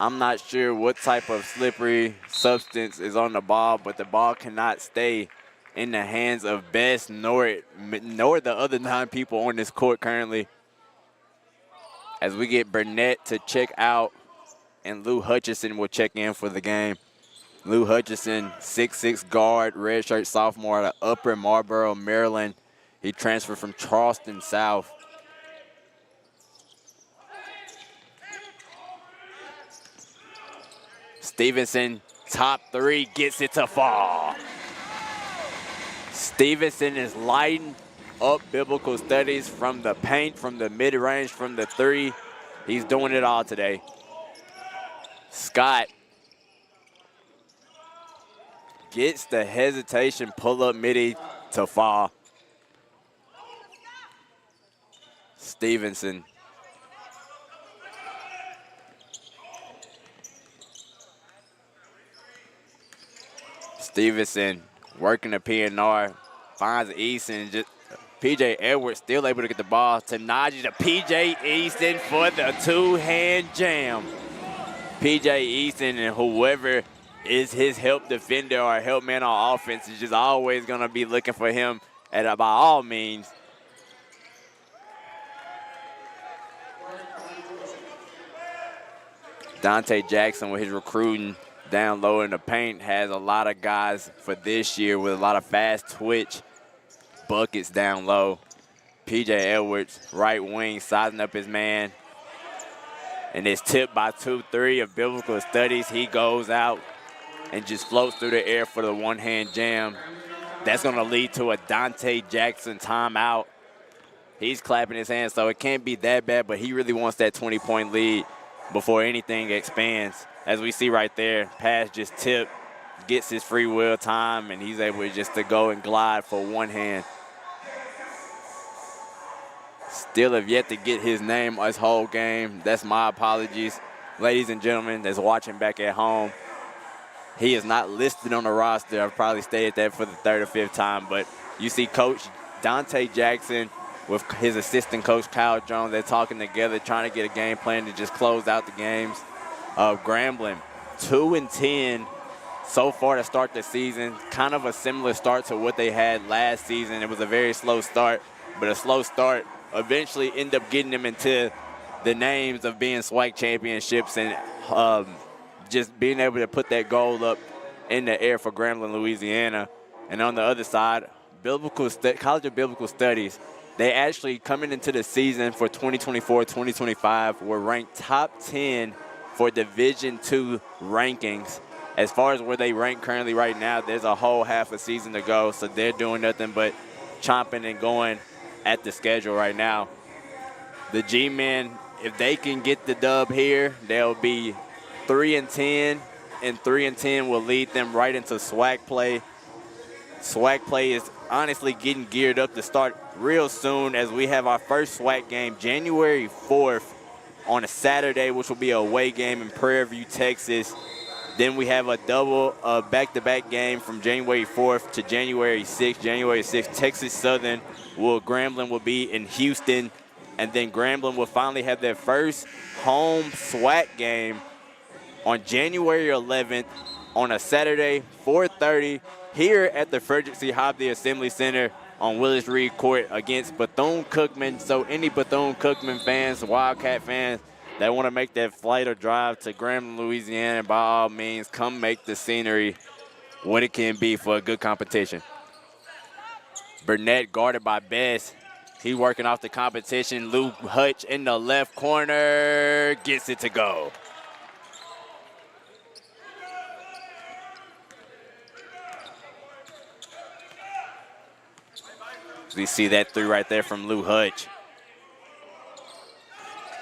I'm not sure what type of slippery substance is on the ball, but the ball cannot stay in the hands of Best nor the other 9 people on this court currently. As we get Burnett to check out, and Lou Hutchison will check in for the game. Lou Hutchison, 6'6" guard, redshirt sophomore out of Upper Marlboro, Maryland. He transferred from Charleston South. Stevenson, top 3, gets it to fall. Stevenson is lighting up Biblical Studies from the paint, from the mid-range, from the 3. He's doing it all today. Scott gets the hesitation pull-up midi to fall. Stevenson. Stevenson working the PNR, finds Easton. P.J. Edwards still able to get the ball to Najee to P.J. Easton for the 2-hand jam. P.J. Easton and whoever is his help defender or help man on offense is just always going to be looking for him by all means. Dante Jackson with his recruiting down low in the paint has a lot of guys for this year with a lot of fast twitch buckets down low. P.J. Edwards, right wing, sizing up his man. And it's tipped by 2-3 of Biblical Studies. He goes out and just floats through the air for the 1-hand jam. That's going to lead to a Dante Jackson timeout. He's clapping his hands, so it can't be that bad, but he really wants that 20-point lead before anything expands. As we see right there, pass just tipped, gets his free will time, and he's able just to go and glide for 1 hand. still have yet to get his name his whole game. That's my apologies. Ladies and gentlemen that's watching back at home, he is not listed on the roster. I've probably stated that for the third or fifth time, but you see Coach Dante Jackson with his assistant coach Kyle Jones. They're talking together, trying to get a game plan to just close out the games. Grambling, 2-10 so far to start the season. Kind of a similar start to what they had last season. It was a very slow start, but a slow start eventually ended up getting them into the names of being SWAC championships and just being able to put that goal up in the air for Grambling, Louisiana. And on the other side, College of Biblical Studies, they actually, coming into the season for 2024-2025, were ranked top 10 for Division II rankings. As far as where they rank currently right now, there's a whole half a season to go, so they're doing nothing but chomping and going at the schedule right now. The G-men, if they can get the dub here, they'll be 3-10, and 3-10 will lead them right into SWAC play. SWAC play is honestly getting geared up to start real soon, as we have our first SWAC game January 4th on a Saturday, which will be a away game in Prairie View, Texas. Then we have a double back-to-back game from January 4th to January 6th. January 6th, Texas Southern Grambling will be in Houston, and then Grambling will finally have their first home SWAC game on January 11th on a Saturday, 4:30, here at the Frederick C. Hobley Assembly Center on Willis Reed Court against Bethune-Cookman. So any Bethune-Cookman fans, Wildcat fans that want to make that flight or drive to Grambling, Louisiana, by all means, come make the scenery what it can be for a good competition. Burnett guarded by Best. He working off the competition. Lou Hutch in the left corner gets it to go. We see that three right there from Lou Hutch.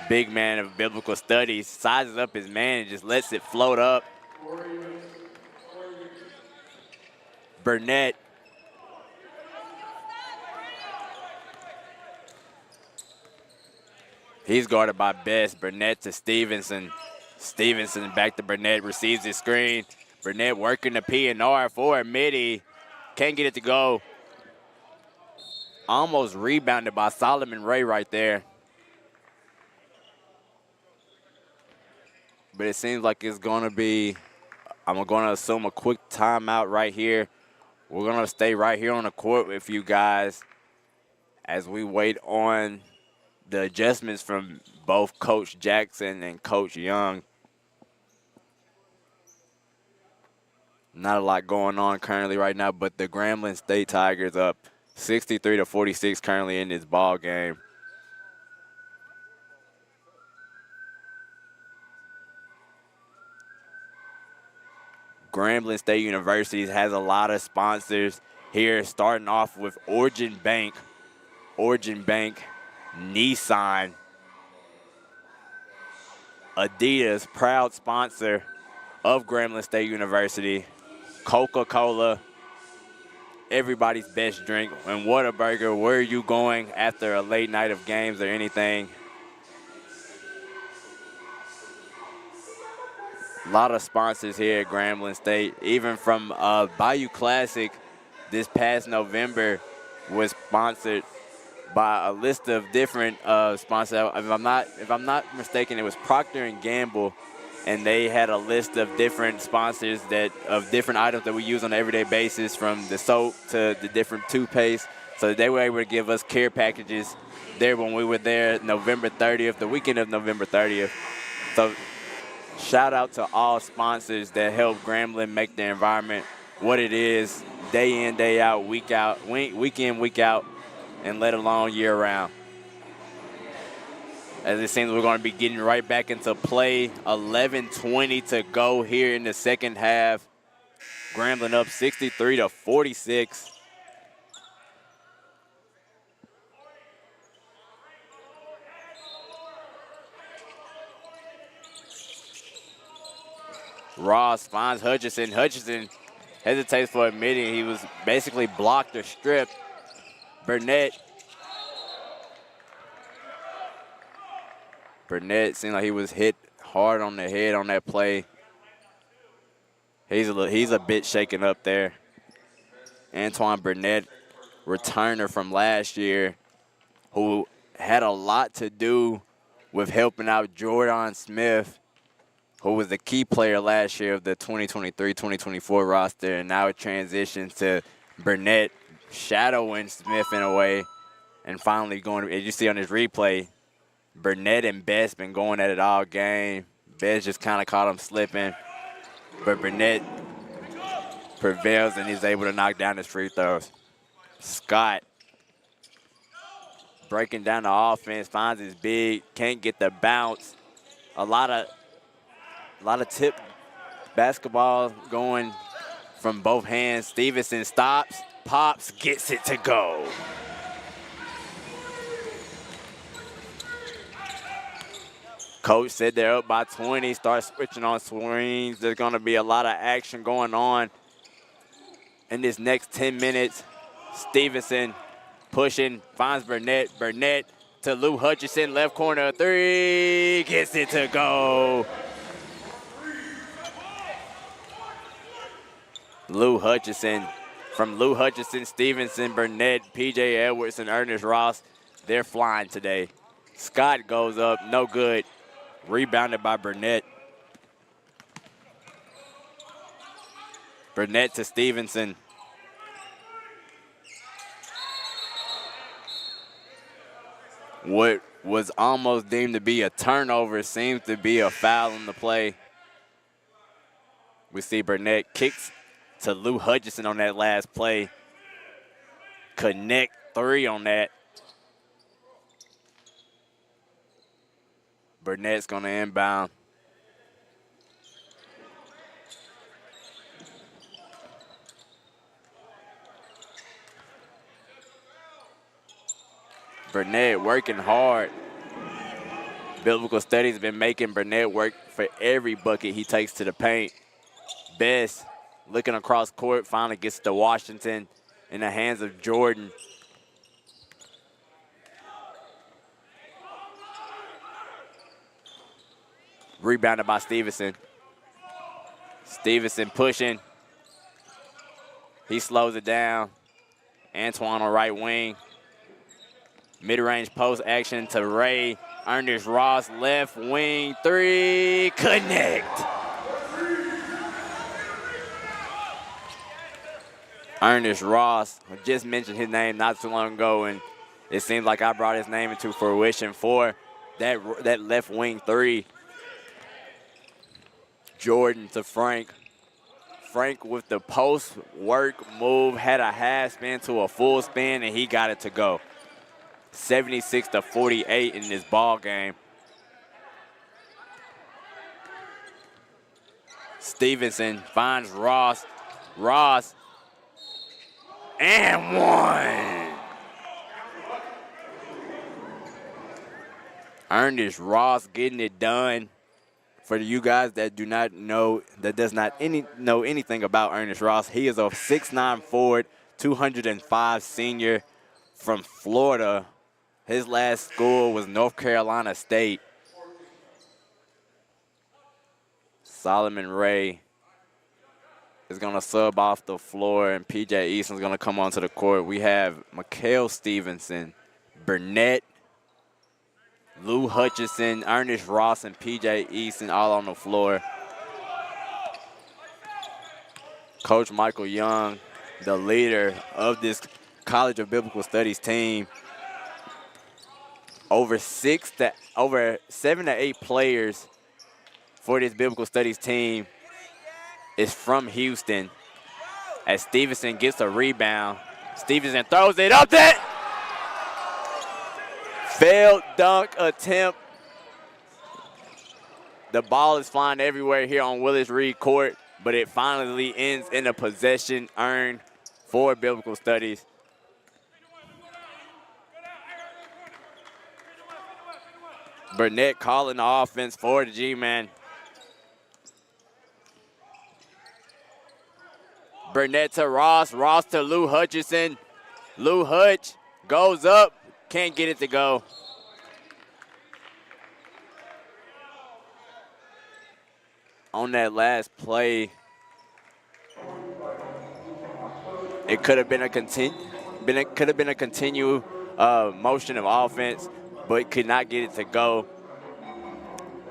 Big man of biblical studies, sizes up his man and just lets it float up. Burnett. He's guarded by Best. Burnett to Stevenson. Stevenson back to Burnett, receives his screen. Burnett working the P&R for a midi. Can't get it to go. Almost rebounded by Solomon Ray right there. But it seems like it's going to be, I'm going to assume, a quick timeout right here. We're going to stay right here on the court with you guys as we wait on the adjustments from both Coach Jackson and Coach Young. Not a lot going on currently right now, but the Grambling State Tigers up 63-46 currently in this ball game. Grambling State University has a lot of sponsors here, starting off with Origin Bank, Nissan, Adidas, proud sponsor of Grambling State University, Coca-Cola, everybody's best drink, and Whataburger. Where are you going after a late night of games or anything? A lot of sponsors here at Grambling State. Even from Bayou Classic this past November was sponsored by a list of different sponsors. If I'm not mistaken, it was Procter & Gamble, and they had a list of different sponsors of different items that we use on an everyday basis, from the soap to the different toothpaste. So they were able to give us care packages there when we were there November 30th, the weekend of November 30th. So shout out to all sponsors that help Grambling make the environment what it is, day in, day out, week in, week out, and let alone year round. As it seems we're going to be getting right back into play. 11:20 to go here in the second half. Grambling up 63-46. Ross finds Hutchison. Hutchison hesitates for a minute. He was basically blocked or stripped. Burnett Burnett seemed like he was hit hard on the head on that play. He's a bit shaken up there. Antoine Burnett, returner from last year, who had a lot to do with helping out Jordan Smith, who was the key player last year of the 2023-2024 roster, and now it transitions to Burnett shadowing Smith in a way, and finally going, as you see on this replay, Burnett and Best been going at it all game. Best just kind of caught him slipping, but Burnett prevails and he's able to knock down his free throws. Scott breaking down the offense, finds his big, can't get the bounce. A lot of tip basketball going from both hands. Stevenson stops, pops, gets it to go. Coach said they're up by 20, start switching on swings. There's going to be a lot of action going on in this next 10 minutes. Stevenson pushing, finds Burnett. Burnett to Lou Hutchinson, left corner, three, gets it to go. Lou Hutchinson, from Lou Hutchinson, Stevenson, Burnett, P.J. Edwards, and Ernest Ross, they're flying today. Scott goes up, no good. Rebounded by Burnett. Burnett to Stevenson. What was almost deemed to be a turnover seems to be a foul in the play. We see Burnett kicks to Lou Hutchinson on that last play. Connect three on that. Burnett's going to inbound. Burnett working hard. Biblical Studies been making Burnett work for every bucket he takes to the paint. Best looking across court, finally gets to Washington in the hands of Jordan. Rebounded by Stevenson. Stevenson pushing. He slows it down. Antoine on right wing. Mid-range post action to Ray. Ernest Ross, left wing, three, connect. Ernest Ross, I just mentioned his name not too long ago, and it seems like I brought his name into fruition for that left wing three. Jordan to Frank. Frank with the post work move, had a half spin to a full spin, and he got it to go. 76-48 in this ball game. Stevenson finds Ross. Ross, and one. Ernest Ross getting it done. For you guys that do not know, that does not know anything about Ernest Ross, he is a 6'9" forward, 205 senior from Florida. His last school was North Carolina State. Solomon Ray is going to sub off the floor, and P.J. Easton's going to come onto the court. We have Mikhail Stevenson, Burnett, Lou Hutchinson, Ernest Ross, and P.J. Easton all on the floor. Coach Michael Young, the leader of this College of Biblical Studies team. Over 7 to 8 players for this Biblical Studies team is from Houston. As Stevenson gets a rebound, Stevenson throws it up there. Failed dunk attempt. The ball is flying everywhere here on Willis Reed Court, but it finally ends in a possession earned for Biblical Studies. Burnett calling the offense for the G-Man. Burnett to Ross. Ross to Lou Hutchinson. Lou Hutch goes up. Can't get it to go. on that last play, it could have been a continued motion of offense, but could not get it to go.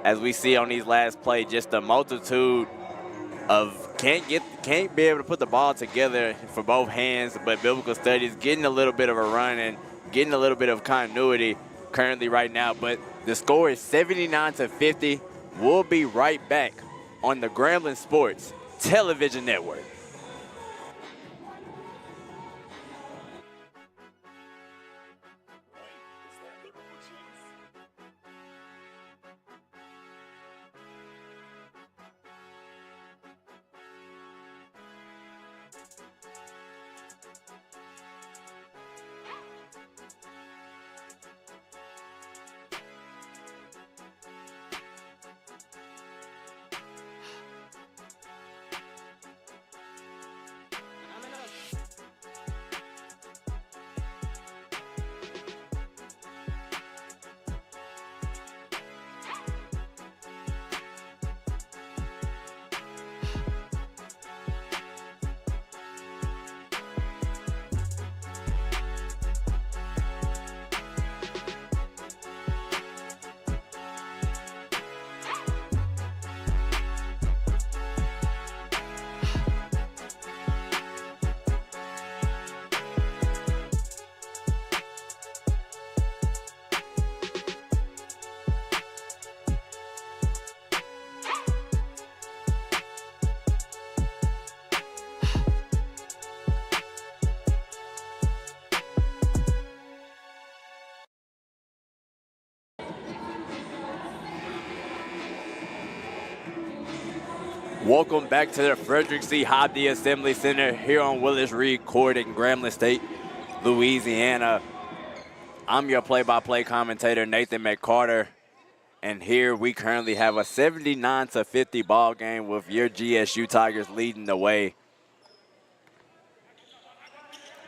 As we see on these last plays, just a multitude of can't be able to put the ball together for both hands, but Biblical Studies getting a little bit of a run and getting a little bit of continuity currently right now. But the score is 79-50. We'll be right back on the Grambling Sports Television Network. Welcome back to the Frederick C. Hobby Assembly Center here on Willis Reed Court in Grambling State, Louisiana. I'm your play-by-play commentator, Nathan McCarter, and here we currently have a 79-50 ball game with your GSU Tigers leading the way.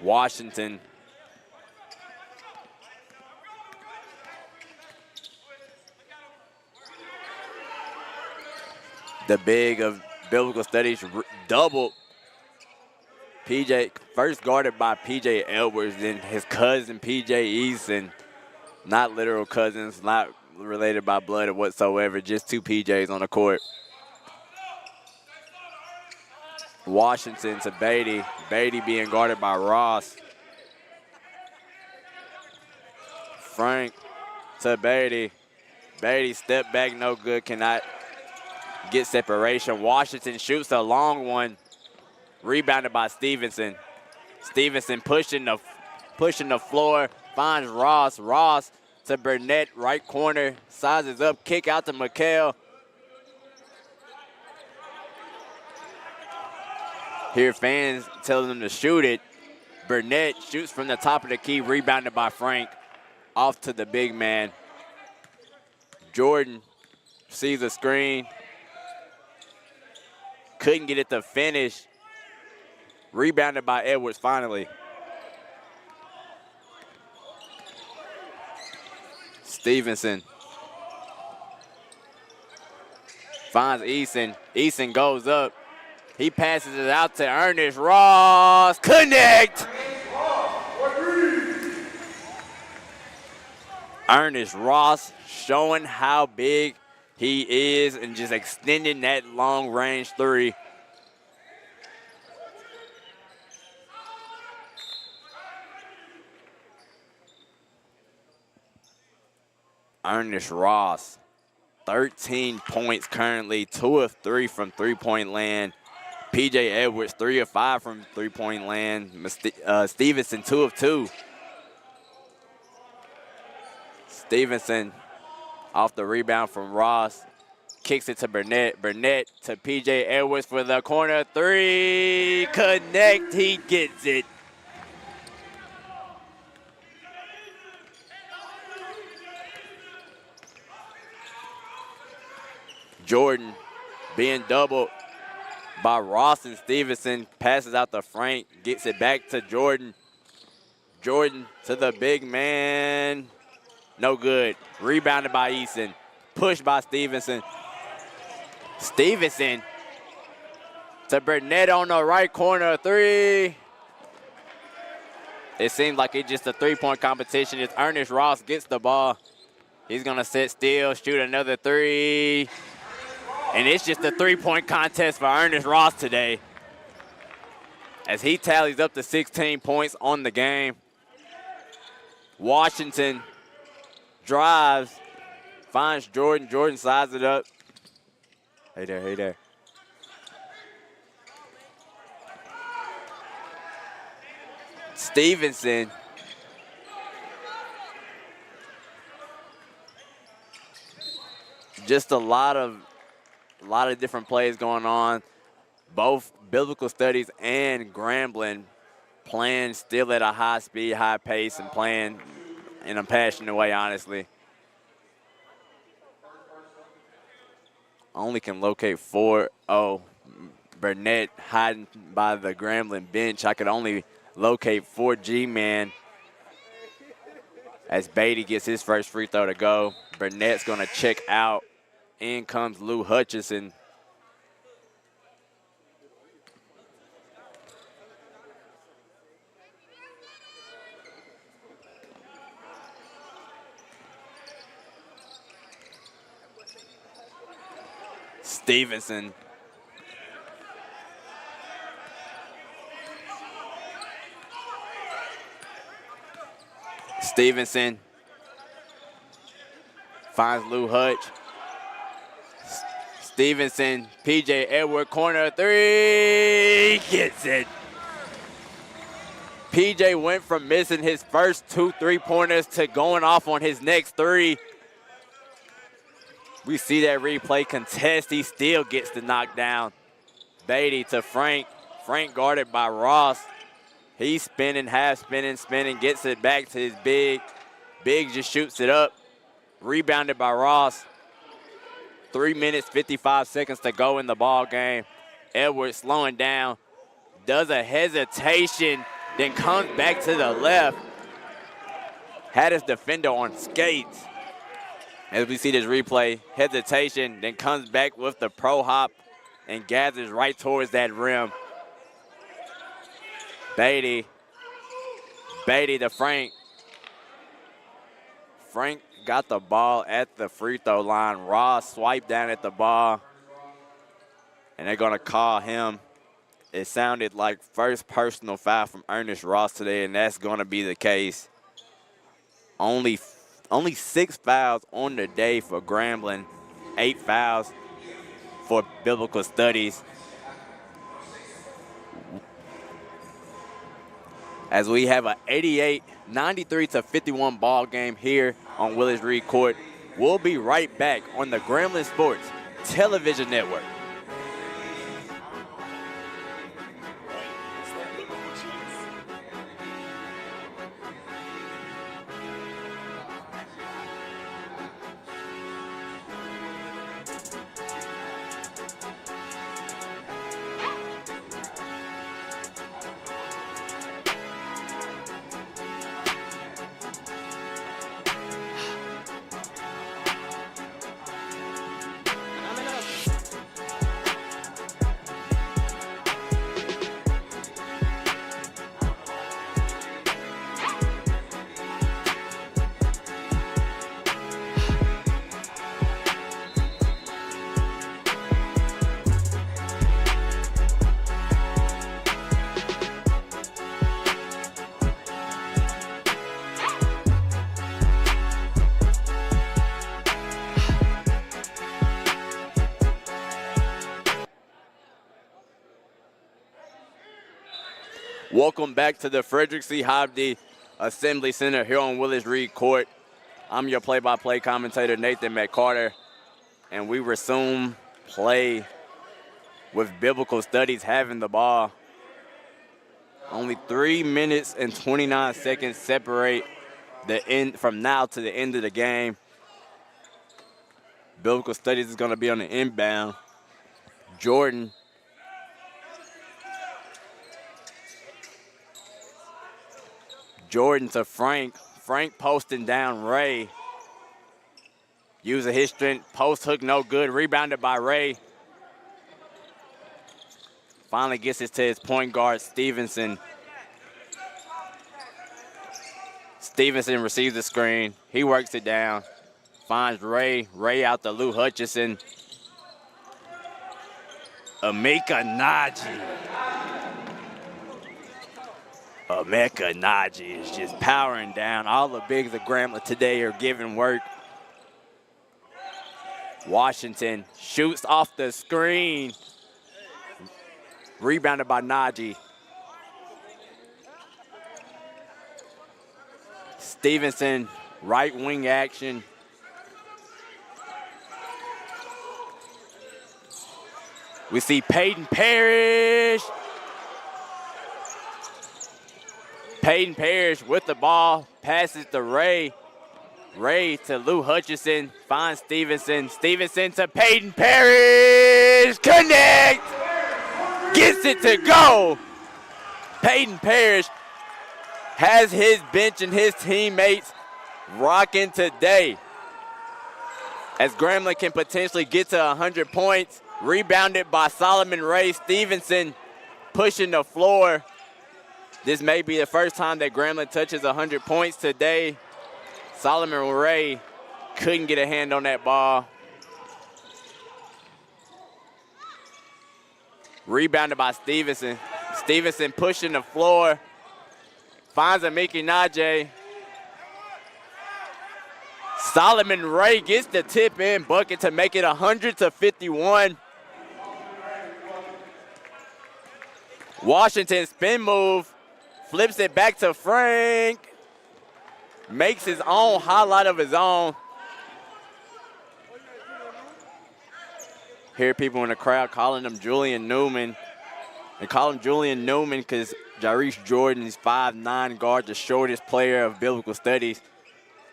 Washington the big of Biblical Studies doubled PJ, first guarded by PJ Edwards, then his cousin PJ Eason, not literal cousins, not related by blood or whatsoever, just two PJs on the court. Washington to Beatty, Beatty being guarded by Ross. Frank to Beatty, Beatty step back, no good, cannot get separation. Washington shoots a long one, rebounded by Stevenson. Stevenson pushing the floor, finds Ross. Ross to Burnett, right corner, sizes up, kick out to McHale. Here fans telling them to shoot it. Burnett shoots from the top of the key, rebounded by Frank. Off to the big man. Jordan sees a screen. Couldn't get it to finish. Rebounded by Edwards finally. Stevenson finds Eason. Eason goes up. He passes it out to Ernest Ross. Connect! Ernest Ross showing how big he is and just extending that long range three. Ernest Ross, 13 points currently, 2 of 3 from three-point land. PJ Edwards, 3 of 5 from three-point land. Stevenson, 2 of 2. Stevenson off the rebound from Ross, kicks it to Burnett. Burnett to PJ Edwards for the corner three. Connect, he gets it. Jordan being doubled by Ross and Stevenson, passes out to Frank, gets it back to Jordan. Jordan to the big man. No good. Rebounded by Eason. Pushed by Stevenson. Stevenson to Burnett on the right corner, three. It seems like it's just a three-point competition. It's Ernest Ross gets the ball. He's gonna sit still, shoot another three. And it's just a three-point contest for Ernest Ross today, as he tallies up to 16 points on the game. Washington drives, finds Jordan. Jordan sides it up. Hey there, hey there. Stevenson. Just a lot of different plays going on. Both Biblical Studies and Grambling playing still at a high speed, high pace, and playing in a passionate way, honestly. Only can locate four. Oh, Burnett hiding by the Grambling bench. I could only locate 4G-man as Beatty gets his first free throw to go. Burnett's going to check out. In comes Lou Hutchison. Stevenson. Stevenson finds Lou Hutch. Stevenson, PJ Edward, corner three, gets it. PJ went from missing his first 2 3-pointers to going off on his next three. We see that replay contest. He still gets the knockdown. Beatty to Frank. Frank guarded by Ross. He's spinning, half spinning, gets it back to his big. Big just shoots it up. Rebounded by Ross. 3 minutes, 55 seconds to go in the ball game. Edwards slowing down, does a hesitation, then comes back to the left. Had his defender on skates. As we see this replay, hesitation, then comes back with the pro hop and gathers right towards that rim. Beatty to Frank. Frank got the ball at the free throw line. Ross swiped down at the ball, and they're gonna call him. It sounded like first personal foul from Ernest Ross today, and that's gonna be the case. Only 6 fouls on the day for Grambling, 8 fouls for Biblical Studies. As we have an 93-51 ball game here on Willis Reed Court. We'll be right back on the Grambling Sports Television Network. Welcome back to the Frederick C. Hobdy Assembly Center here on Willis Reed Court. I'm your play-by-play commentator, Nathan McCarter, and we resume play with Biblical Studies having the ball. Only 3 minutes and 29 seconds separate the end from now to the end of the game. Biblical Studies is going to be on the inbound. Jordan to Frank. Frank posting down Ray. Using his strength, post hook no good, rebounded by Ray. Finally gets it to his point guard, Stevenson. Stevenson receives the screen. He works it down. Finds Ray. Ray out to Lou Hutchison. Emeka Naji. Emeka Naji is just powering down. All the bigs of Grambling today are giving work. Washington shoots off the screen. Rebounded by Naji. Stevenson, right wing action. We see Peyton Parrish. Peyton Parrish with the ball, passes to Ray. Ray to Lou Hutchison, finds Stevenson. Stevenson to Peyton Parrish, connect! Gets it to go. Peyton Parrish has his bench and his teammates rocking today. As Grambling can potentially get to 100 points, rebounded by Solomon Ray. Stevenson pushing the floor. This may be the first time that Grambling touches 100 points today. Solomon Ray couldn't get a hand on that ball. Rebounded by Stevenson. Stevenson pushing the floor. Finds Emeka Naji. Solomon Ray gets the tip in bucket to make it 100-51. Washington spin move. Flips it back to Frank. Makes his own highlight of his own. Hear people in the crowd calling him Julian Newman. They call him Julian Newman because Jarice Jordan is 5'9" guard, the shortest player of biblical studies.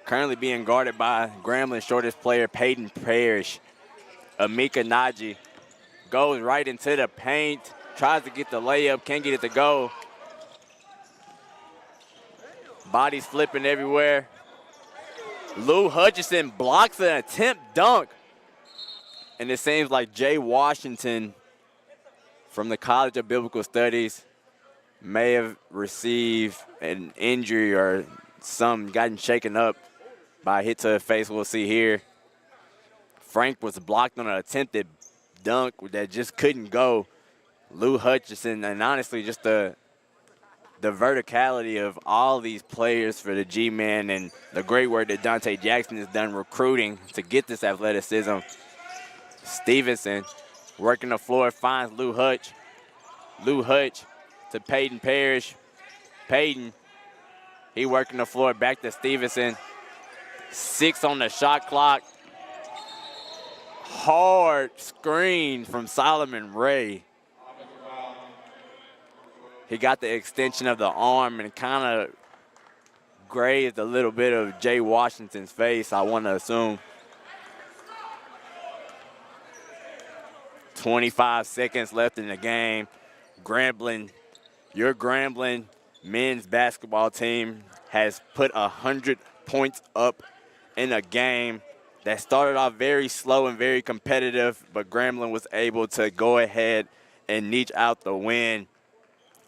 Currently being guarded by Grambling's shortest player, Peyton Parrish. Emeka Naji goes right into the paint. Tries to get the layup, can't get it to go. Bodies flipping everywhere. Lou Hutchison blocks an attempt dunk. And it seems like Jay Washington from the College of Biblical Studies may have received an injury or gotten shaken up by a hit to the face. We'll see here. Frank was blocked on an attempted dunk that just couldn't go. Lou Hutchison, and honestly, just the verticality of all these players for the G-Man and the great work that Dante Jackson has done recruiting to get this athleticism. Stevenson working the floor, finds Lou Hutch. Lou Hutch to Peyton Parrish. Peyton, he working the floor back to Stevenson. 6 on the shot clock. Hard screen from Solomon Ray. He got the extension of the arm and kind of grazed a little bit of Jay Washington's face, I want to assume. 25 seconds left in the game. Grambling, your Grambling men's basketball team has put 100 points up in a game that started off very slow and very competitive, but Grambling was able to go ahead and niche out the win.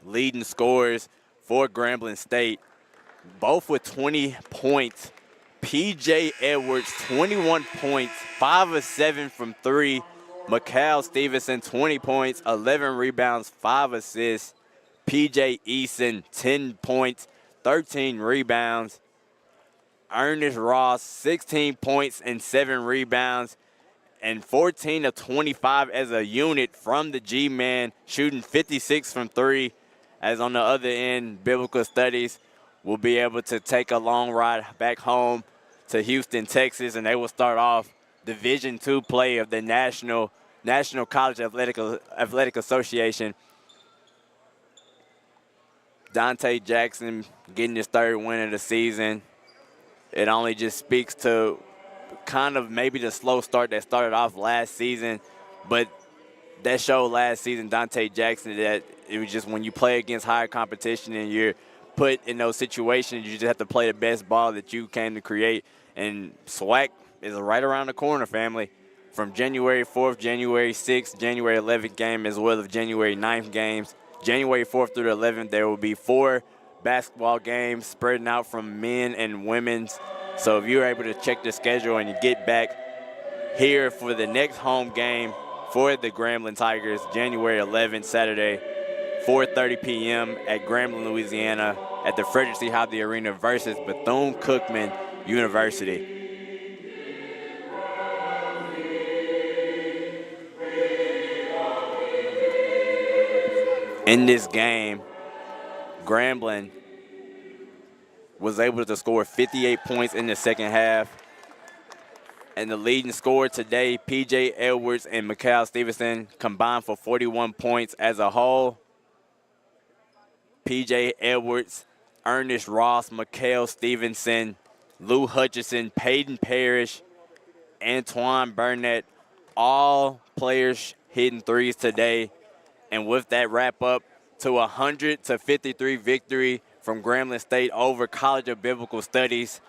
Leading scorers for Grambling State, both with 20 points. P.J. Edwards, 21 points, 5 of 7 from 3. Mikal Stevenson, 20 points, 11 rebounds, 5 assists. P.J. Eason, 10 points, 13 rebounds. Ernest Ross, 16 points and 7 rebounds. And 14 of 25 as a unit from the G-Man, shooting 56 from 3. As on the other end, Biblical Studies will be able to take a long ride back home to Houston, Texas, and they will start off Division II play of the National College Athletic Association. Dante Jackson getting his 3rd win of the season. It only just speaks to kind of maybe the slow start that started off last season, but that showed last season, Dante Jackson, that it was just when you play against higher competition and you're put in those situations, you just have to play the best ball that you came to create. And SWAC is right around the corner, family. from January 4th, January 6th, January 11th game, as well as January 9th games. January 4th through the 11th, there will be 4 basketball games spreading out from men and women's. So if you're able to check the schedule and you get back here for the next home game for the Grambling Tigers, January 11th, Saturday, 4:30 p.m. at Grambling, Louisiana, at the Frederick C. Hobley Arena versus Bethune-Cookman University. In this game, Grambling was able to score 58 points in the second half. And the leading scorer today, P.J. Edwards and Mikal Stevenson, combined for 41 points as a whole. P.J. Edwards, Ernest Ross, Mikal Stevenson, Lou Hutchison, Peyton Parrish, Antoine Burnett, all players hitting threes today. And with that wrap up to a 100-53 victory from Grambling State over College of Biblical Studies.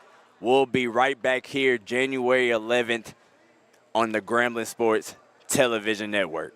We'll be right back here January 11th on the Grambling Sports Television Network.